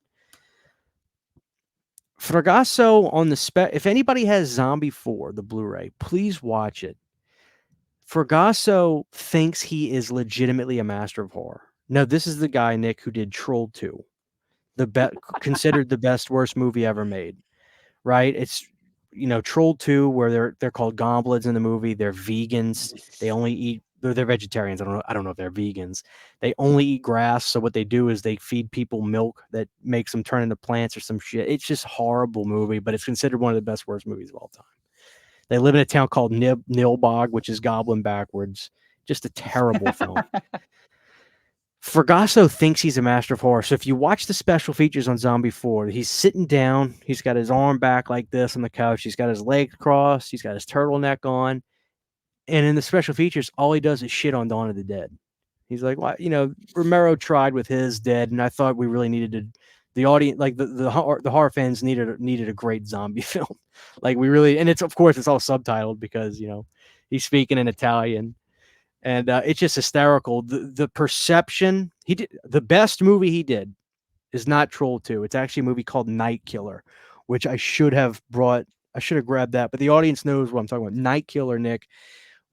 Fragasso on the if anybody has Zombie 4, the Blu-ray, please watch it. Fragasso thinks he is legitimately a master of horror. No, this is the guy, Nick, who did Troll 2, considered the best worst movie ever made. Right? It's Troll 2, where they're called goblins in the movie. They're vegans. They only eat. They're vegetarians. I don't know if they're vegans. They only eat grass. So what they do is they feed people milk that makes them turn into plants or some shit. It's just a horrible movie, but it's considered one of the best worst movies of all time. They live in a town called Nilbog, which is goblin backwards. Just a terrible film. Fragasso thinks he's a master of horror. So if you watch the special features on Zombie 4, he's sitting down. He's got his arm back like this on the couch. He's got his legs crossed. He's got his turtleneck on. And in the special features, all he does is shit on Dawn of the Dead. He's like, well, Romero tried with his Dead, and I thought we really needed the audience, like the horror fans needed a great zombie film. Like we really, and it's of course it's all subtitled because he's speaking in Italian. And it's just hysterical. The perception he did, the best movie he did is not Troll 2. It's actually a movie called Night Killer, which I should have grabbed that, but the audience knows what I'm talking about. Night Killer, Nick,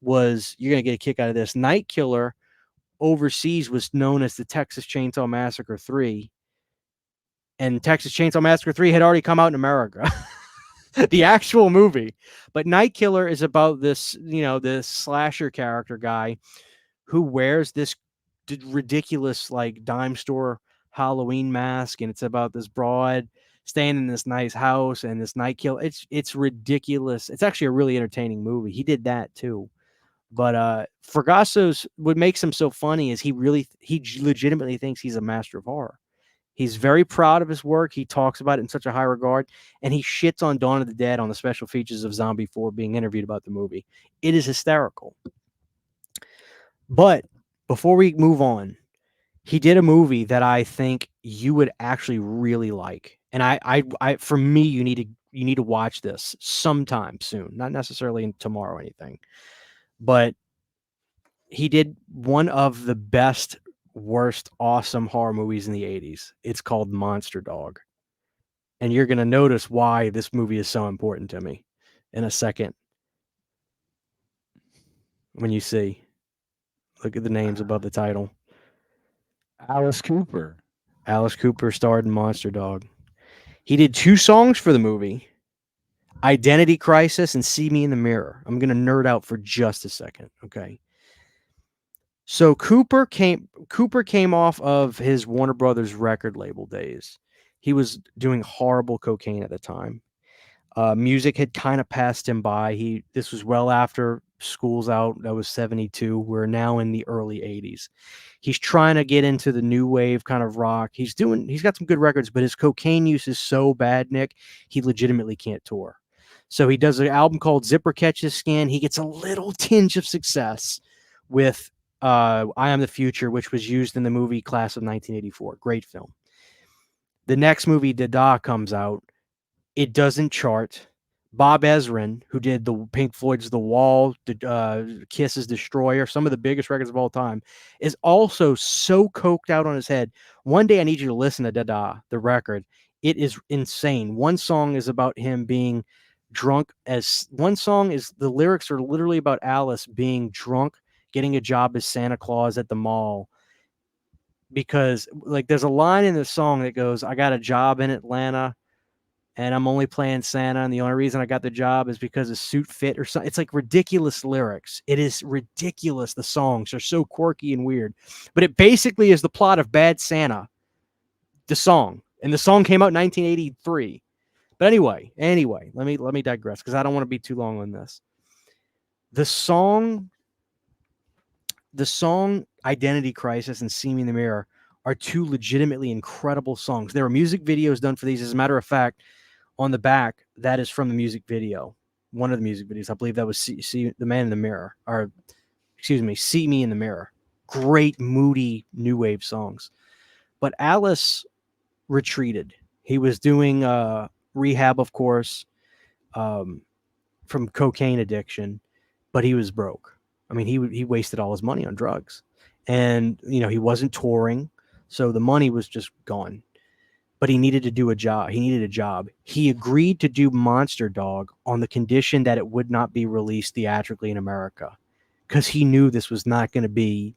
you're going to get a kick out of this. Night Killer overseas was known as the Texas Chainsaw Massacre 3. And Texas Chainsaw Massacre 3 had already come out in America. The actual movie. But Night Killer is about this, this slasher character guy who wears this ridiculous like dime store Halloween mask, and it's about this broad staying in this nice house and this night killer. It's ridiculous. It's actually a really entertaining movie. He did that too. But Fragasso's what makes him so funny is he legitimately thinks he's a master of horror. He's very proud of his work. He talks about it in such a high regard, and he shits on Dawn of the Dead on the special features of Zombie 4 being interviewed about the movie. It is hysterical. But before we move on, he did a movie that I think you would actually really like. And I for me, you need to watch this sometime soon, not necessarily tomorrow or anything. But he did one of the best, worst, awesome horror movies in the 80s. It's called Monster Dog. And you're going to notice why this movie is so important to me in a second. When you see, look at the names above the title. Alice Cooper. Alice Cooper starred in Monster Dog. He did 2 songs for the movie, Identity Crisis and See Me in the Mirror. I'm going to nerd out for just a second, okay? So Cooper came off of his Warner Brothers record label days. He was doing horrible cocaine at the time. Music had kind of passed him by. This was well after School's Out. That was 72. We're now in the early 80s. He's trying to get into the new wave kind of rock. He's got some good records, but his cocaine use is so bad, Nick, he legitimately can't tour. So he does an album called Zipper Catches Skin. He gets a little tinge of success with I Am the Future, which was used in the movie Class of 1984. Great film. The next movie, Dada, comes out. It doesn't chart. Bob Ezrin, who did the Pink Floyd's The Wall, Kiss's Destroyer, some of the biggest records of all time, is also so coked out on his head. One day I need you to listen to Dada, the record. It is insane. One song is about him being drunk. One song is, the lyrics are literally about Alice being drunk, getting a job as Santa Claus at the mall. Because like there's a line in the song that goes, I got a job in Atlanta and I'm only playing Santa, and the only reason I got the job is because the suit fit or something. It's like ridiculous lyrics. It is ridiculous. The songs are so quirky and weird, but it basically is the plot of Bad Santa, the song, and the song came out in 1983. But anyway, let me digress because I don't want to be too long on this. The song Identity Crisis and See Me in the Mirror are 2 legitimately incredible songs. There are music videos done for these. As a matter of fact, on the back, that is from the music video. One of the music videos. I believe that was See the Man in the Mirror. Or, excuse me, See Me in the Mirror. Great, moody, new wave songs. But Alice retreated. He was doing rehab, of course, from cocaine addiction, but he was broke. I mean, he wasted all his money on drugs. And, he wasn't touring, so the money was just gone. But he needed to do a job. He agreed to do Monster Dog on the condition that it would not be released theatrically in America, because he knew this was not going to be,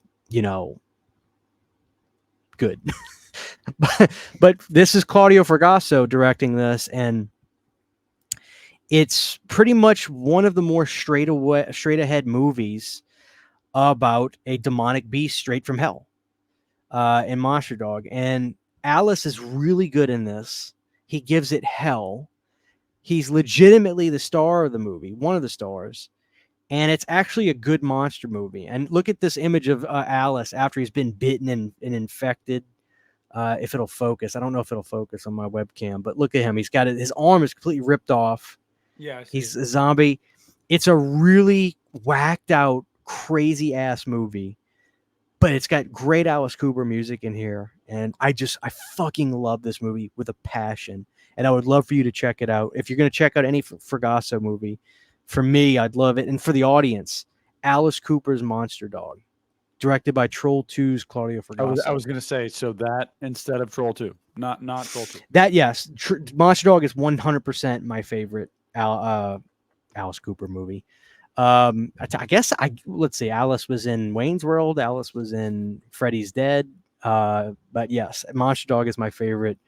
good. but this is Claudio Fragasso directing this, and it's pretty much one of the more straight ahead movies about a demonic beast straight from hell in Monster Dog. And Alice is really good in this. He gives it hell. He's legitimately the star of the movie, one of the stars. And it's actually a good monster movie. And look at this image of Alice after he's been bitten and infected. If it'll focus. I don't know if it'll focus on my webcam, but look at him. He's got his arm is completely ripped off. Yeah, he's a zombie. It's a really whacked out, crazy ass movie. But it's got great Alice Cooper music in here. And I fucking love this movie with a passion. And I would love for you to check it out. If you're going to check out any Fragasso movie, for me, I'd love it. And for the audience, Alice Cooper's Monster Dog, directed by Troll 2's Claudio Fragasso. I was going to say, so that instead of Troll 2, not Troll 2. That, yes. Monster Dog is 100% my favorite Alice Cooper movie. Let's see. Alice was in Wayne's World. Alice was in Freddy's Dead. But yes, Monster Dog is my favorite.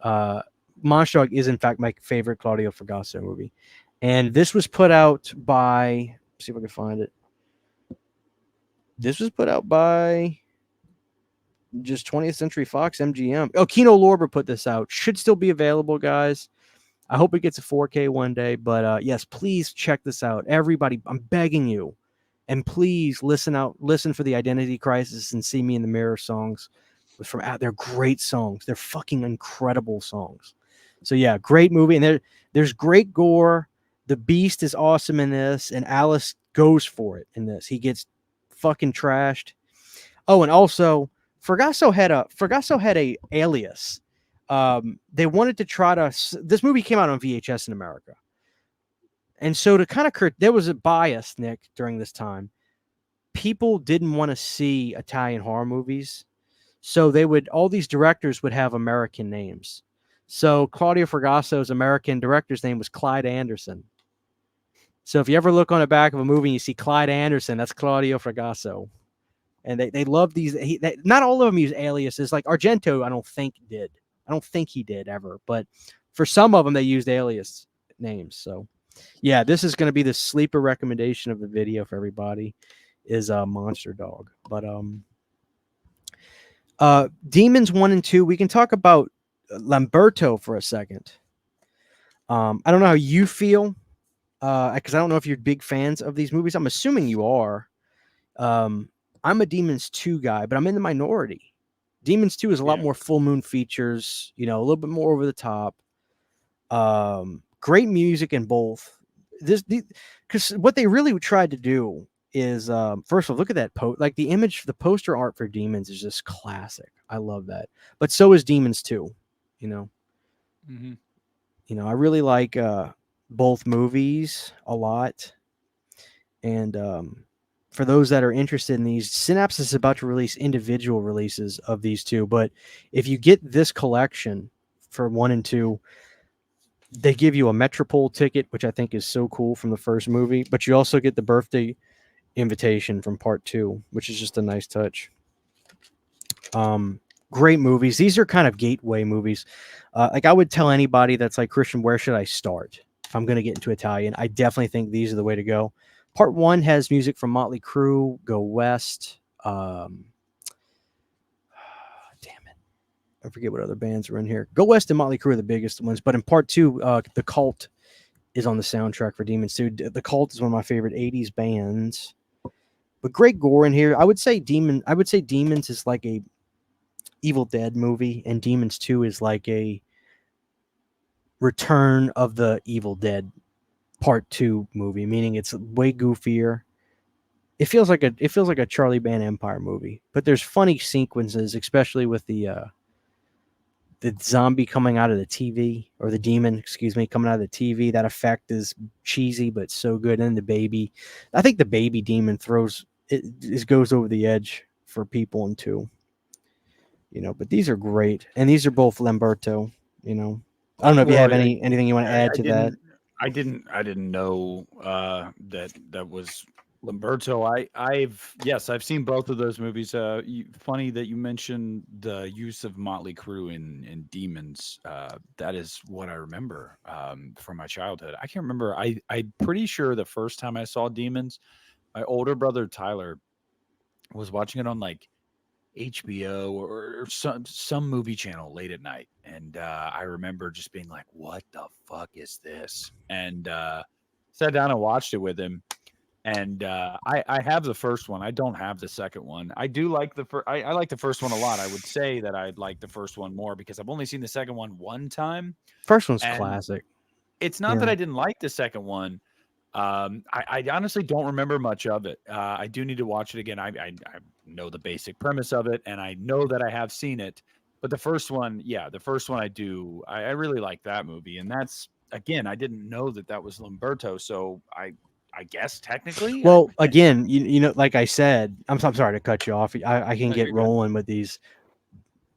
Monster Dog is in fact my favorite Claudio Fragasso movie. And this was put out by, let's see if I can find it. This was put out by just 20th Century Fox, MGM. Oh, Kino Lorber put this out. Should still be available, guys. I hope it gets a 4K one day, but yes, please check this out. Everybody, I'm begging you. And please listen for the Identity Crisis and See Me in the Mirror songs. They're great songs. They're fucking incredible songs. So yeah, great movie. And there's great gore. The Beast is awesome in this, and Alice goes for it in this. He gets fucking trashed. Oh, and also Fragasso had a alias. They wanted to try to. This movie came out on VHS in America, and so to kind of there was a bias, Nick, during this time. People didn't want to see Italian horror movies, so all these directors would have American names. So Claudio Fragasso's American director's name was Clyde Anderson. So if you ever look on the back of a movie and you see Clyde Anderson, that's Claudio Fragasso. And they love these. Not all of them use aliases. Like Argento, I don't think did. I don't think he did ever. But for some of them, they used alias names. So yeah, this is going to be the sleeper recommendation of the video for everybody is Monster Dog. But Demons 1 and 2, we can talk about Lamberto for a second. I don't know how you feel, because I don't know if you're big fans of these movies. I'm assuming you are. I'm a Demons 2 guy, but I'm in the minority. Demons 2 is a lot more full moon features, a little bit more over the top. Great music in both. Because what they really tried to do is, first of all, look at that like the image, the poster art for Demons is just classic. I love that. But so is Demons 2, Mm-hmm. I really like both movies a lot. And for those that are interested in these, Synapse is about to release individual releases of these two. But if you get this collection for 1 and 2, they give you a Metropole ticket, which I think is so cool from the first movie. But you also get the birthday invitation from part 2, which is just a nice touch. Great movies. These are kind of gateway movies. Like I would tell anybody that's like, Christian, where should I start if I'm going to get into Italian? I definitely think these are the way to go. Part 1 has music from Motley Crue, Go West. Damn it. I forget what other bands are in here. Go West and Motley Crue are the biggest ones. But in part 2, The Cult is on the soundtrack for Demons 2. The Cult is one of my favorite 80s bands. But great gore in here. I would say Demons is like a Evil Dead movie, and Demons 2 is like a Return of the Evil Dead Part 2 movie, meaning it's way goofier. It feels like a Charlie Band Empire movie, but there's funny sequences, especially with the zombie coming out of the TV, or the demon, excuse me, coming out of the TV. That effect is cheesy, but so good. And the baby, I think the baby demon goes over the edge for people in 2. But these are great, and these are both Lamberto. I don't know if you have anything you want to add to that. I didn't know that was Lamberto. I've seen both of those movies. Funny that you mentioned the use of Motley Crue in Demons. That is what I remember from my childhood. I can't remember. I'm pretty sure the first time I saw Demons, my older brother Tyler was watching it on like HBO or some movie channel late at night, and I remember just being like, "What the fuck is this?" And sat down and watched it with him. And I have the first one. I don't have the second one. I do like the first. I like the first one a lot. I would say that I'd like the first one more because I've only seen the second one time. First one's classic. It's not that I didn't like the second one. I honestly don't remember much of it. I do need to watch it again. I know the basic premise of it, and I know that I have seen it. But the first one I do. I really like that movie, and that's, again, I didn't know that was Lamberto, so I guess technically. Well, again, like I said, I'm sorry to cut you off. I can get rolling with these.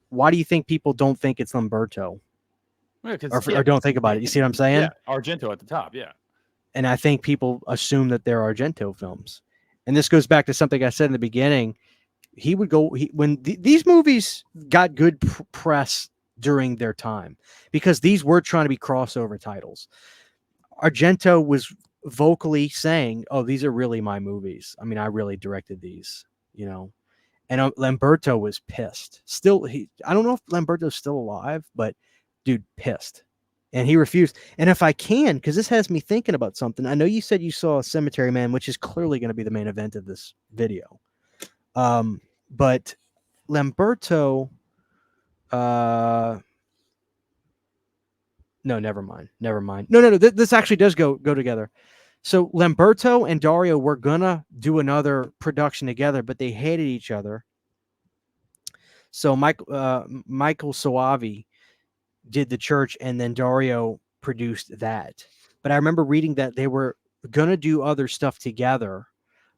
Why do you think people don't think it's Lamberto? Yeah, or don't think about it? You see what I'm saying? Yeah, Argento at the top, yeah. And I think people assume that they're Argento films. And this goes back to something I said in the beginning. When these movies got good press during their time, because these were trying to be crossover titles. Argento was vocally saying, "Oh, these are really my movies. I mean, I really directed these," And Lamberto was pissed. Still, I don't know if Lamberto's still alive, but dude, pissed. And he refused. And if I can, because this has me thinking about something. I know you said you saw Cemetery Man, which is clearly going to be the main event of this video. But Lamberto, no, never mind. No. This actually does go together. So Lamberto and Dario were gonna do another production together, but they hated each other. So Michael Soavi did The Church, and then Dario produced that. But I remember reading that they were gonna do other stuff together,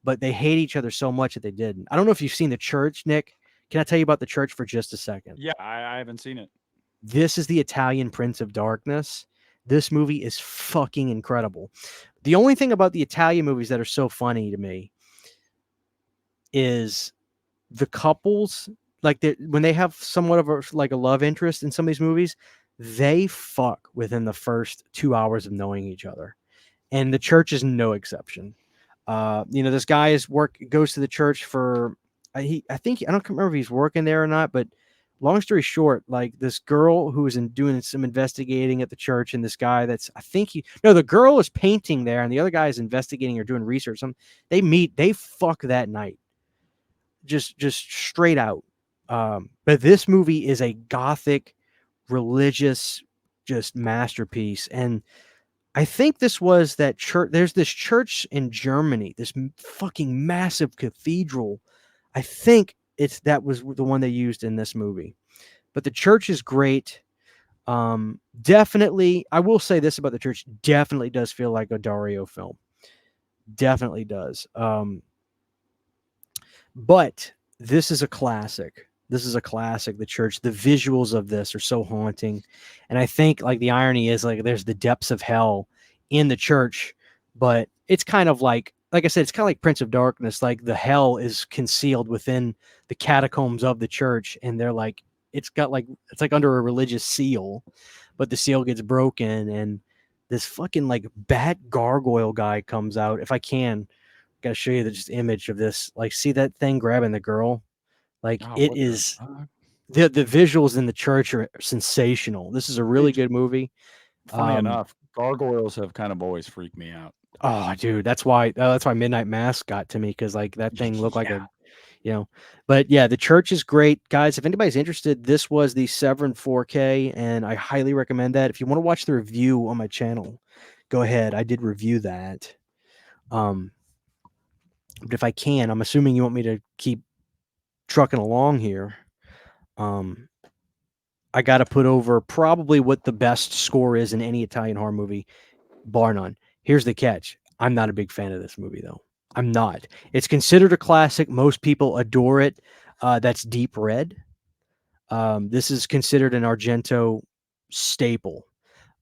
but they hate each other so much that they didn't. I don't know if you've seen The Church, Nick. Can I tell you about The Church for just a second? Yeah, I haven't seen it. This is the Italian Prince of Darkness. This movie is fucking incredible. The only thing about the Italian movies that are so funny to me is the couples, like when they have somewhat of a love interest in some of these movies, they fuck within the first 2 hours of knowing each other. And The Church is no exception. This guy goes to the church for, I don't remember if he's working there or not, but long story short, like this girl who is doing some investigating at the church, and this guy the girl is painting there, and the other guy is investigating or doing research. They meet, they fuck that night, just straight out. But this movie is a gothic, religious, just masterpiece, and I think this was that church. There's this church in Germany, this fucking massive cathedral. I think that was the one they used in this movie. But the church is great. Definitely, I will say this about the church. Definitely does feel like a Dario film. Definitely does. But this is a classic. The Church. The visuals of this are so haunting. And I think like the irony is like there's the depths of hell in the church, but it's kind of like I said, it's kind of like Prince of Darkness. Like the hell is concealed within the catacombs of the church. And they're like, it's like under a religious seal, but the seal gets broken. And this fucking like bat gargoyle guy comes out. If I can, gotta show you the just image of this. Like, see that thing grabbing the girl? Like it is the visuals in the church are sensational. This is a really good movie. Funny enough, gargoyles have kind of always freaked me out. Oh, dude, that's why Midnight Mass got to me, because like that thing looked like But yeah, the church is great, guys. If anybody's interested, this was the Severin 4K, and I highly recommend that. If you want to watch the review on my channel, go ahead. I did review that. But if I can, I'm assuming you want me to keep trucking along here. I got to put over probably what the best score is in any Italian horror movie, bar none. Here's the catch. I'm not a big fan of this movie, though. I'm not. It's considered a classic. Most people adore it. That's Deep Red. This is considered an Argento staple.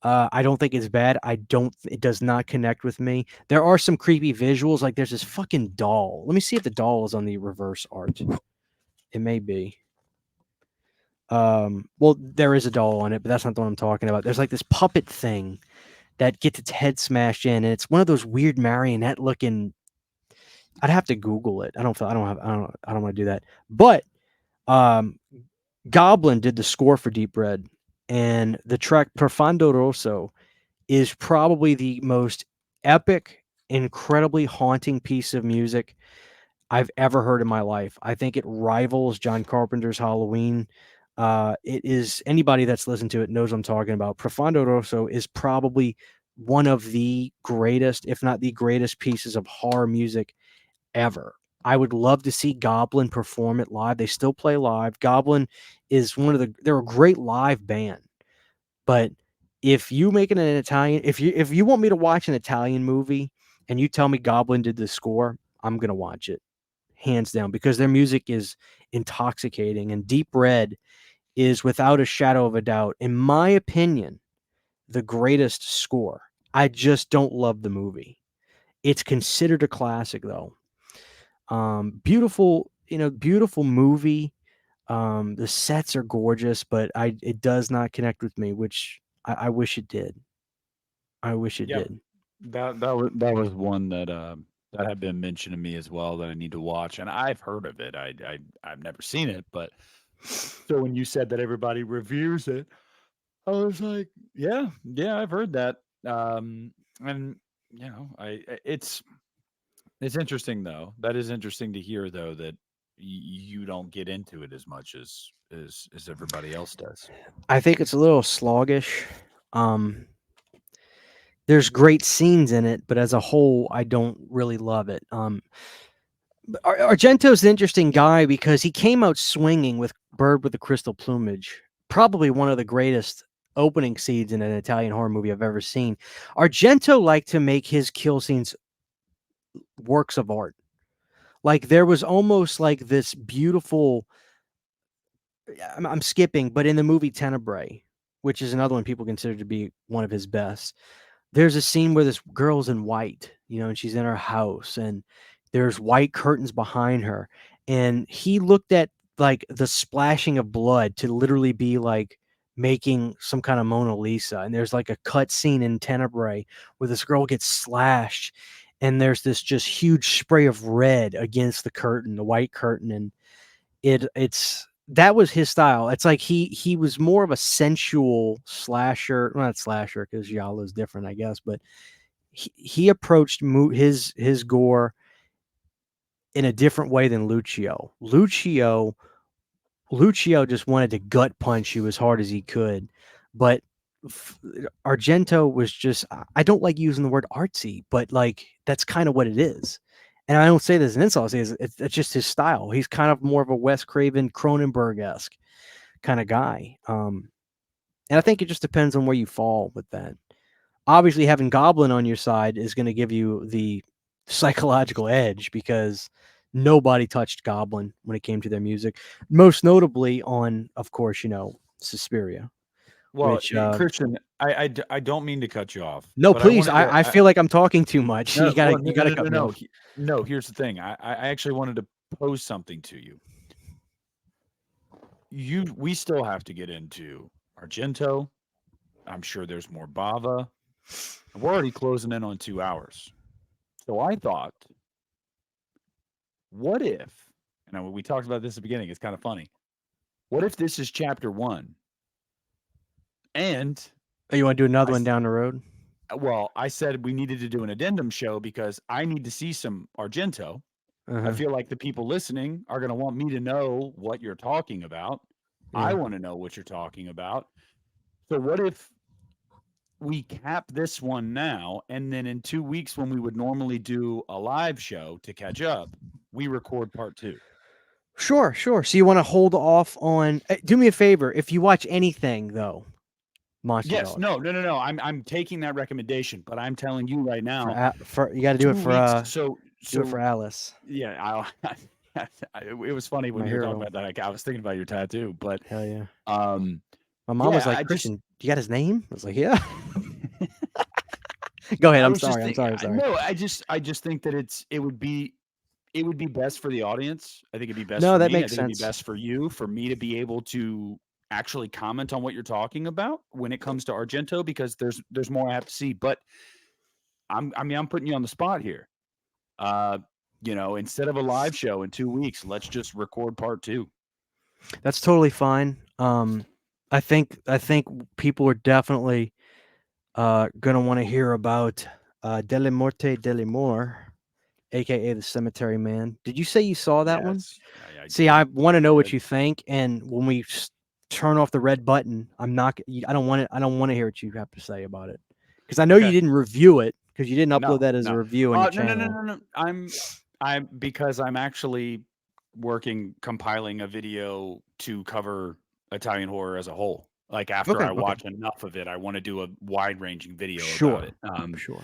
I don't think it's bad. It does not connect with me. There are some creepy visuals. Like there's this fucking doll. Let me see if the doll is on the reverse art. It may be. Well, there is a doll on it, but that's not the one I'm talking about. There's like this puppet thing that gets its head smashed in, and it's one of those weird marionette looking. I'd have to Google it. I don't want to do that. But Goblin did the score for Deep Red, and the track Profondo Rosso is probably the most epic, incredibly haunting piece of music I've ever heard in my life. I think it rivals John Carpenter's Halloween. It is, anybody that's listened to it knows what I'm talking about. Profondo Rosso is probably one of the greatest, if not the greatest, pieces of horror music ever. I would love to see Goblin perform it live. They still play live. Goblin is they're a great live band. But if you make it an Italian, if you want me to watch an Italian movie and you tell me Goblin did the score, I'm gonna watch it, hands down, because their music is intoxicating. And Deep Red is, without a shadow of a doubt, in my opinion, the greatest score. I just don't love the movie. It's considered a classic, though. Beautiful movie. The sets are gorgeous, but it does not connect with me, which I wish it did. I wish it did. That was one that had been mentioned to me as well that I need to watch, and I've heard of it. I've never seen it, but so when you said that everybody reviews it, I was like, yeah, I've heard that. And it's interesting though. That is interesting to hear though that you don't get into it as much as everybody else does. I think it's a little sluggish. There's great scenes in it, but as a whole, I don't really love it. Argento's an interesting guy because he came out swinging with Bird with the Crystal Plumage, probably one of the greatest opening scenes in an Italian horror movie I've ever seen. Argento liked to make his kill scenes works of art. Like there was almost like this beautiful, I'm skipping, but in the movie Tenebrae, which is another one people consider to be one of his best. There's a scene where this girl's in white, and she's in her house, and there's white curtains behind her, and he looked at like the splashing of blood to literally be like making some kind of Mona Lisa. And there's like a cut scene in Tenebrae where this girl gets slashed, and there's this just huge spray of red against the curtain, the white curtain, and it's that was his style. It's like he was more of a sensual slasher, well, not slasher because Giallo is different, I guess, but he approached his gore in a different way than Lucio. Lucio just wanted to gut punch you as hard as he could, but Argento was just, I don't like using the word artsy, but like that's kind of what it is. And I don't say this as an insult. It's just his style. He's kind of more of a Wes Craven, Cronenberg-esque kind of guy. And I think it just depends on where you fall with that. Obviously, having Goblin on your side is going to give you the psychological edge because nobody touched Goblin when it came to their music. Most notably on, of course, Suspiria. Well, Which, Christian, I don't mean to cut you off. No, but please. I feel like I'm talking too much. No, you gotta well, cut me off. No, here's the thing. I actually wanted to pose something to you. We still have to get into Argento. I'm sure there's more Bava. We're already closing in on 2 hours. So I thought, what if, and we talked about this at the beginning, it's kind of funny. What if this is chapter 1? And you want to do another one down the road? Well, I said we needed to do an addendum show because I need to see some Argento. I feel like the people listening are going to want me to know what you're talking about. Yeah. I want to know what you're talking about. So what if we cap this one now, and then in 2 weeks when we would normally do a live show to catch up, we record part 2? Sure. So you want to hold off on, do me a favor. If you watch anything though, Monster Yes, Dog. no. I'm taking that recommendation, but I'm telling you right now, you got to do it for do it for Alice. Yeah, it was funny when you were talking about that. I was thinking about your tattoo, but hell yeah. My mom was like, Christian, you got his name? I was like, yeah. Go ahead. I'm sorry. No, I just think that it would be best for the audience. I think it'd be best. No, for that me. makes I think sense. It'd be best for you, for me to be able to actually comment on what you're talking about when it comes to Argento, because there's more I have to see. But I'm putting you on the spot here. Instead of a live show in 2 weeks, let's just record part 2. That's totally fine. I think people are definitely gonna want to hear about Delle Morte delle More, aka the Cemetery Man. Did you say you saw that one? See, I want to know what you think, and when we turn off the red button, I don't want to hear what you have to say about it, because I know you didn't review it, because you didn't upload that as a review on your channel. No. I'm actually compiling a video to cover Italian horror as a whole. Like after I watch enough of it, I want to do a wide-ranging video about it. Sure.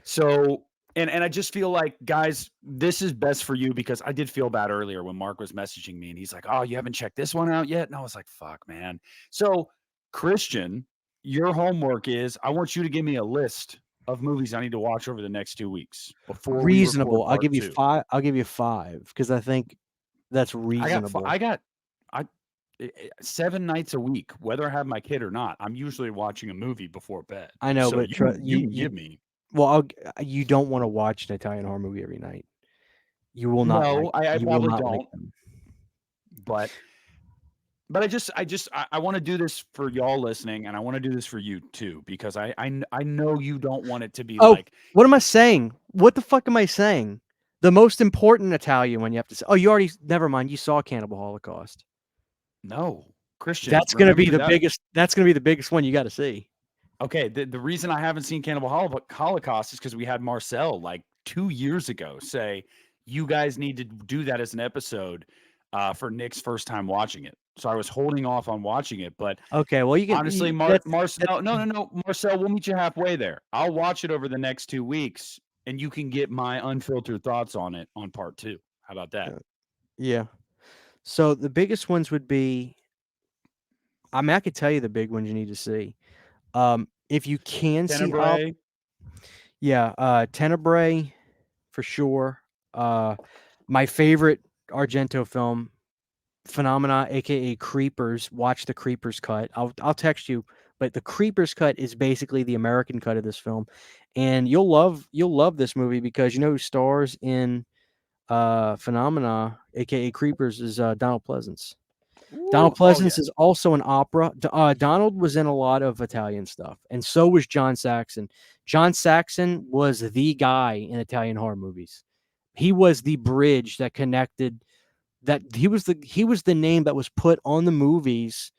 So, and I just feel like, guys, this is best for you, because I did feel bad earlier when Mark was messaging me and he's like, "Oh, you haven't checked this one out yet?" And I was like, "Fuck, man." So, Christian, your homework is, I want you to give me a list of movies I need to watch over the next 2 weeks before reasonable. I'll give you 5. I'll give you 5 because I think that's reasonable. I got 7 nights a week, whether I have my kid or not. I'm usually watching a movie before bed. I know, so but you give me. Well, you don't want to watch an Italian horror movie every night. You will not. No, I probably don't. Like them. But I want to do this for y'all listening, and I want to do this for you too, because I know you don't want it to be like. What am I saying? What the fuck am I saying? The most important Italian one you have to say. Oh, you already. Never mind. You saw Cannibal Holocaust. No, Christian. That's going to be the biggest. That's going to be the biggest one you got to see. Okay. The reason I haven't seen Cannibal Holocaust is because we had Marcel like 2 years ago say, you guys need to do that as an episode for Nick's first time watching it. So I was holding off on watching it, but okay, well, you can honestly, Marcel. No, Marcel, we'll meet you halfway there. I'll watch it over the next 2 weeks, and you can get my unfiltered thoughts on it on part 2. How about that? Yeah. So the biggest ones would be, I mean, I could tell you the big ones you need to see. If you can see up, Tenebrae. yeah, Tenebrae for sure. My favorite Argento film, Phenomena, aka Creepers. Watch the Creepers cut. I'll text you, but the Creepers cut is basically the American cut of this film, and you'll love this movie because you know who stars in Phenomena, aka Creepers, is Donald Pleasance. Donald Ooh, oh, yeah. Pleasance is also an opera. Donald was in a lot of Italian stuff, and so was John Saxon. John Saxon was the guy in Italian horror movies. He was the bridge that connected. That he was the name that was put on the movies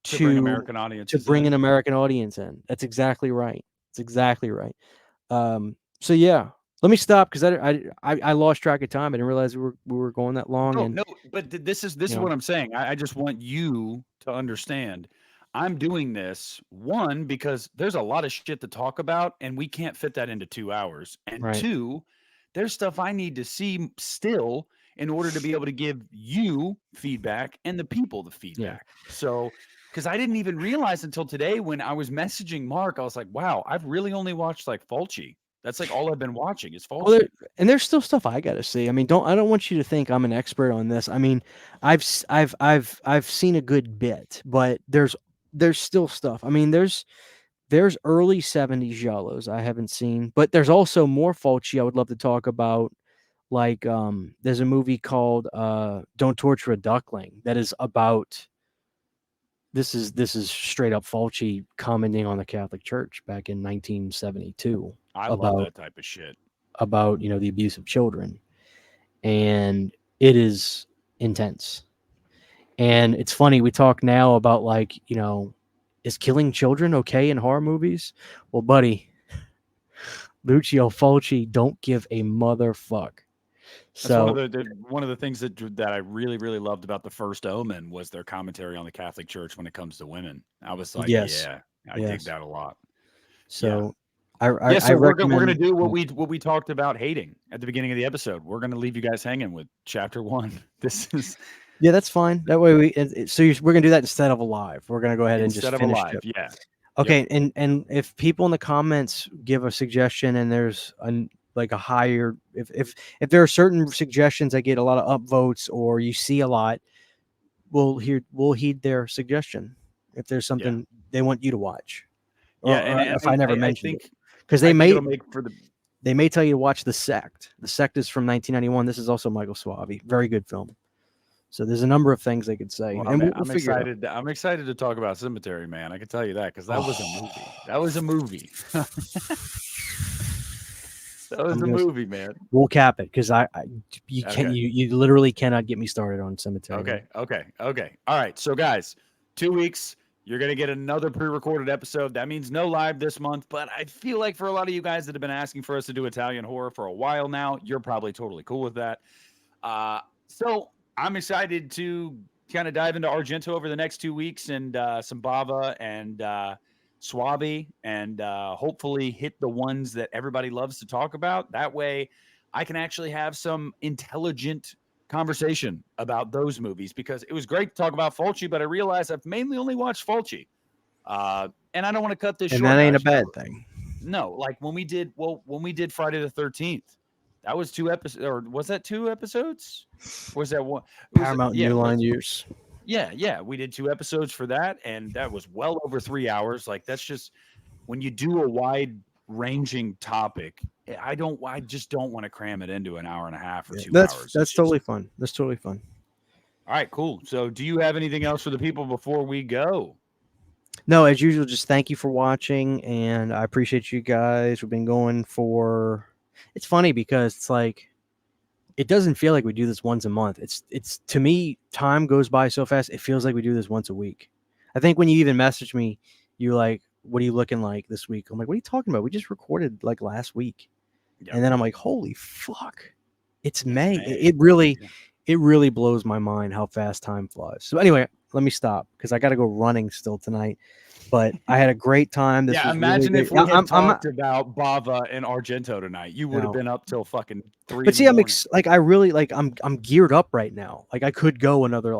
To bring American audiences bring in. an American audience in. That's exactly right. It's exactly right. So yeah, let me stop because I lost track of time. I didn't realize we were going that long. No, but this is what I'm saying. I just want you to understand. I'm doing this, one, because there's a lot of shit to talk about, and we can't fit that into 2 hours. And Right. two, there's stuff I need to see still in order to be able to give you feedback and the people the feedback. So, because I didn't even realize until today when I was messaging Mark, I was like, wow, I've really only watched like Fulci. That's like all I've been watching is Fulci. Well, and there's still stuff I gotta see. I mean, I don't want you to think I'm an expert on this. I mean, I've seen a good bit, but there's still stuff. I mean, there's early 70s giallos I haven't seen, but there's also more Fulci I would love to talk about. Like, there's a movie called Don't Torture a Duckling that is about. This is straight up Fulci commenting on the Catholic Church back in 1972. I love that type of shit. About the abuse of children, and it is intense. And it's funny, we talk now about like, is killing children okay in horror movies? Well, buddy, Lucio Fulci don't give a motherfuck. So That's one of the things that I really, really loved about the first Omen was their commentary on the Catholic Church when it comes to women. I was like, Yes. I dig that a lot. So So we're gonna do what recommend- we talked about hating at the beginning of the episode. We're gonna leave you guys hanging with chapter 1. This is Yeah, that's fine. That way we're gonna do that instead of a live. We're gonna go ahead and just instead of a finish live. it. Yeah. Okay, and if people in the comments give a suggestion and there's a higher, if there are certain suggestions that get a lot of upvotes or you see a lot, we'll heed their suggestion if there's something they want you to watch. Yeah, or and if I never mentioned it, because I they think may it'll make for the they may tell you to watch The Sect. The Sect is from 1991. This is also Michael Suavi. Very good film. So there's a number of things they could say. Well, And I'm we'll figure it out. excited. I'm excited to talk about Cemetery Man. I can tell you that because that was a movie. That was a movie. That was a movie, man. We'll cap it because you literally cannot get me started on Cemetery. Okay. All right. So guys, 2 weeks. You're going to get another pre-recorded episode. That means no live this month, but I feel like for a lot of you guys that have been asking for us to do Italian horror for a while now, you're probably totally cool with that. So I'm excited to kind of dive into Argento over the next 2 weeks and some Bava and Suavi and hopefully hit the ones that everybody loves to talk about. That way I can actually have some intelligent conversation about those movies because it was great to talk about Fulci, but I realized I've mainly only watched Fulci. And I don't want to cut this short. And that ain't guys. a bad thing. No, like when we did Friday the 13th, that was 2 episodes, or was that 2 episodes? Was that one? Paramount New Line use. Yeah. We did 2 episodes for that, and that was well over 3 hours. Like that's just when you do a wide ranging topic. I just don't want to cram it into an hour and a half or 2 hours. That's totally fun. That's totally fun. All right, cool. So do you have anything else for the people before we go? No, as usual, just thank you for watching, and I appreciate you guys. We've been going for. It's funny because it's like it doesn't feel like we do this once a month. It's to me, time goes by so fast. It feels like we do this once a week. I think when you even message me, you're like, "What are you looking like this week?" I'm like, "What are you talking about? We just recorded like last week." Yep. And then I'm like, "Holy fuck, it's May." It really blows my mind how fast time flies. So anyway, let me stop because I got to go running still tonight. But I had a great time. Imagine if we had talked about Bava and Argento tonight. You would have been up till fucking 3. But see, I'm geared up right now. Like I could go another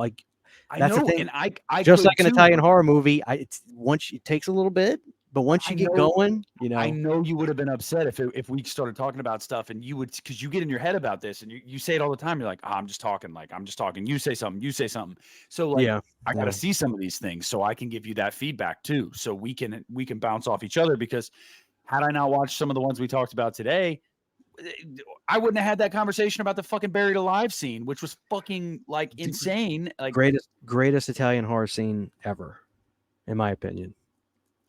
I That's the know, thing. and I Just could like an too. Italian horror movie, it takes a little bit, but once I you get know- going, you know. I know you would have been upset if we started talking about stuff and you would, because you get in your head about this and you say it all the time. You're like, I'm just talking. You say something. So like, Yeah, I got to yeah. see some of these things so I can give you that feedback too. So we can bounce off each other, because had I not watched some of the ones we talked about today, I wouldn't have had that conversation about the fucking buried alive scene, which was fucking like insane. Like, greatest Italian horror scene ever, in my opinion.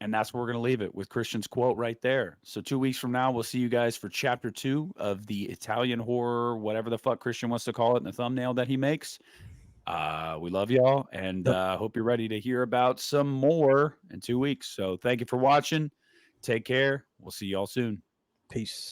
and that's where we're going to leave it with Christian's quote right there. So 2 weeks from now, we'll see you guys for chapter 2 of the Italian horror, whatever the fuck Christian wants to call it in the thumbnail that he makes. We love y'all, and hope you're ready to hear about some more in 2 weeks. So thank you for watching. Take care. We'll see y'all soon. Peace.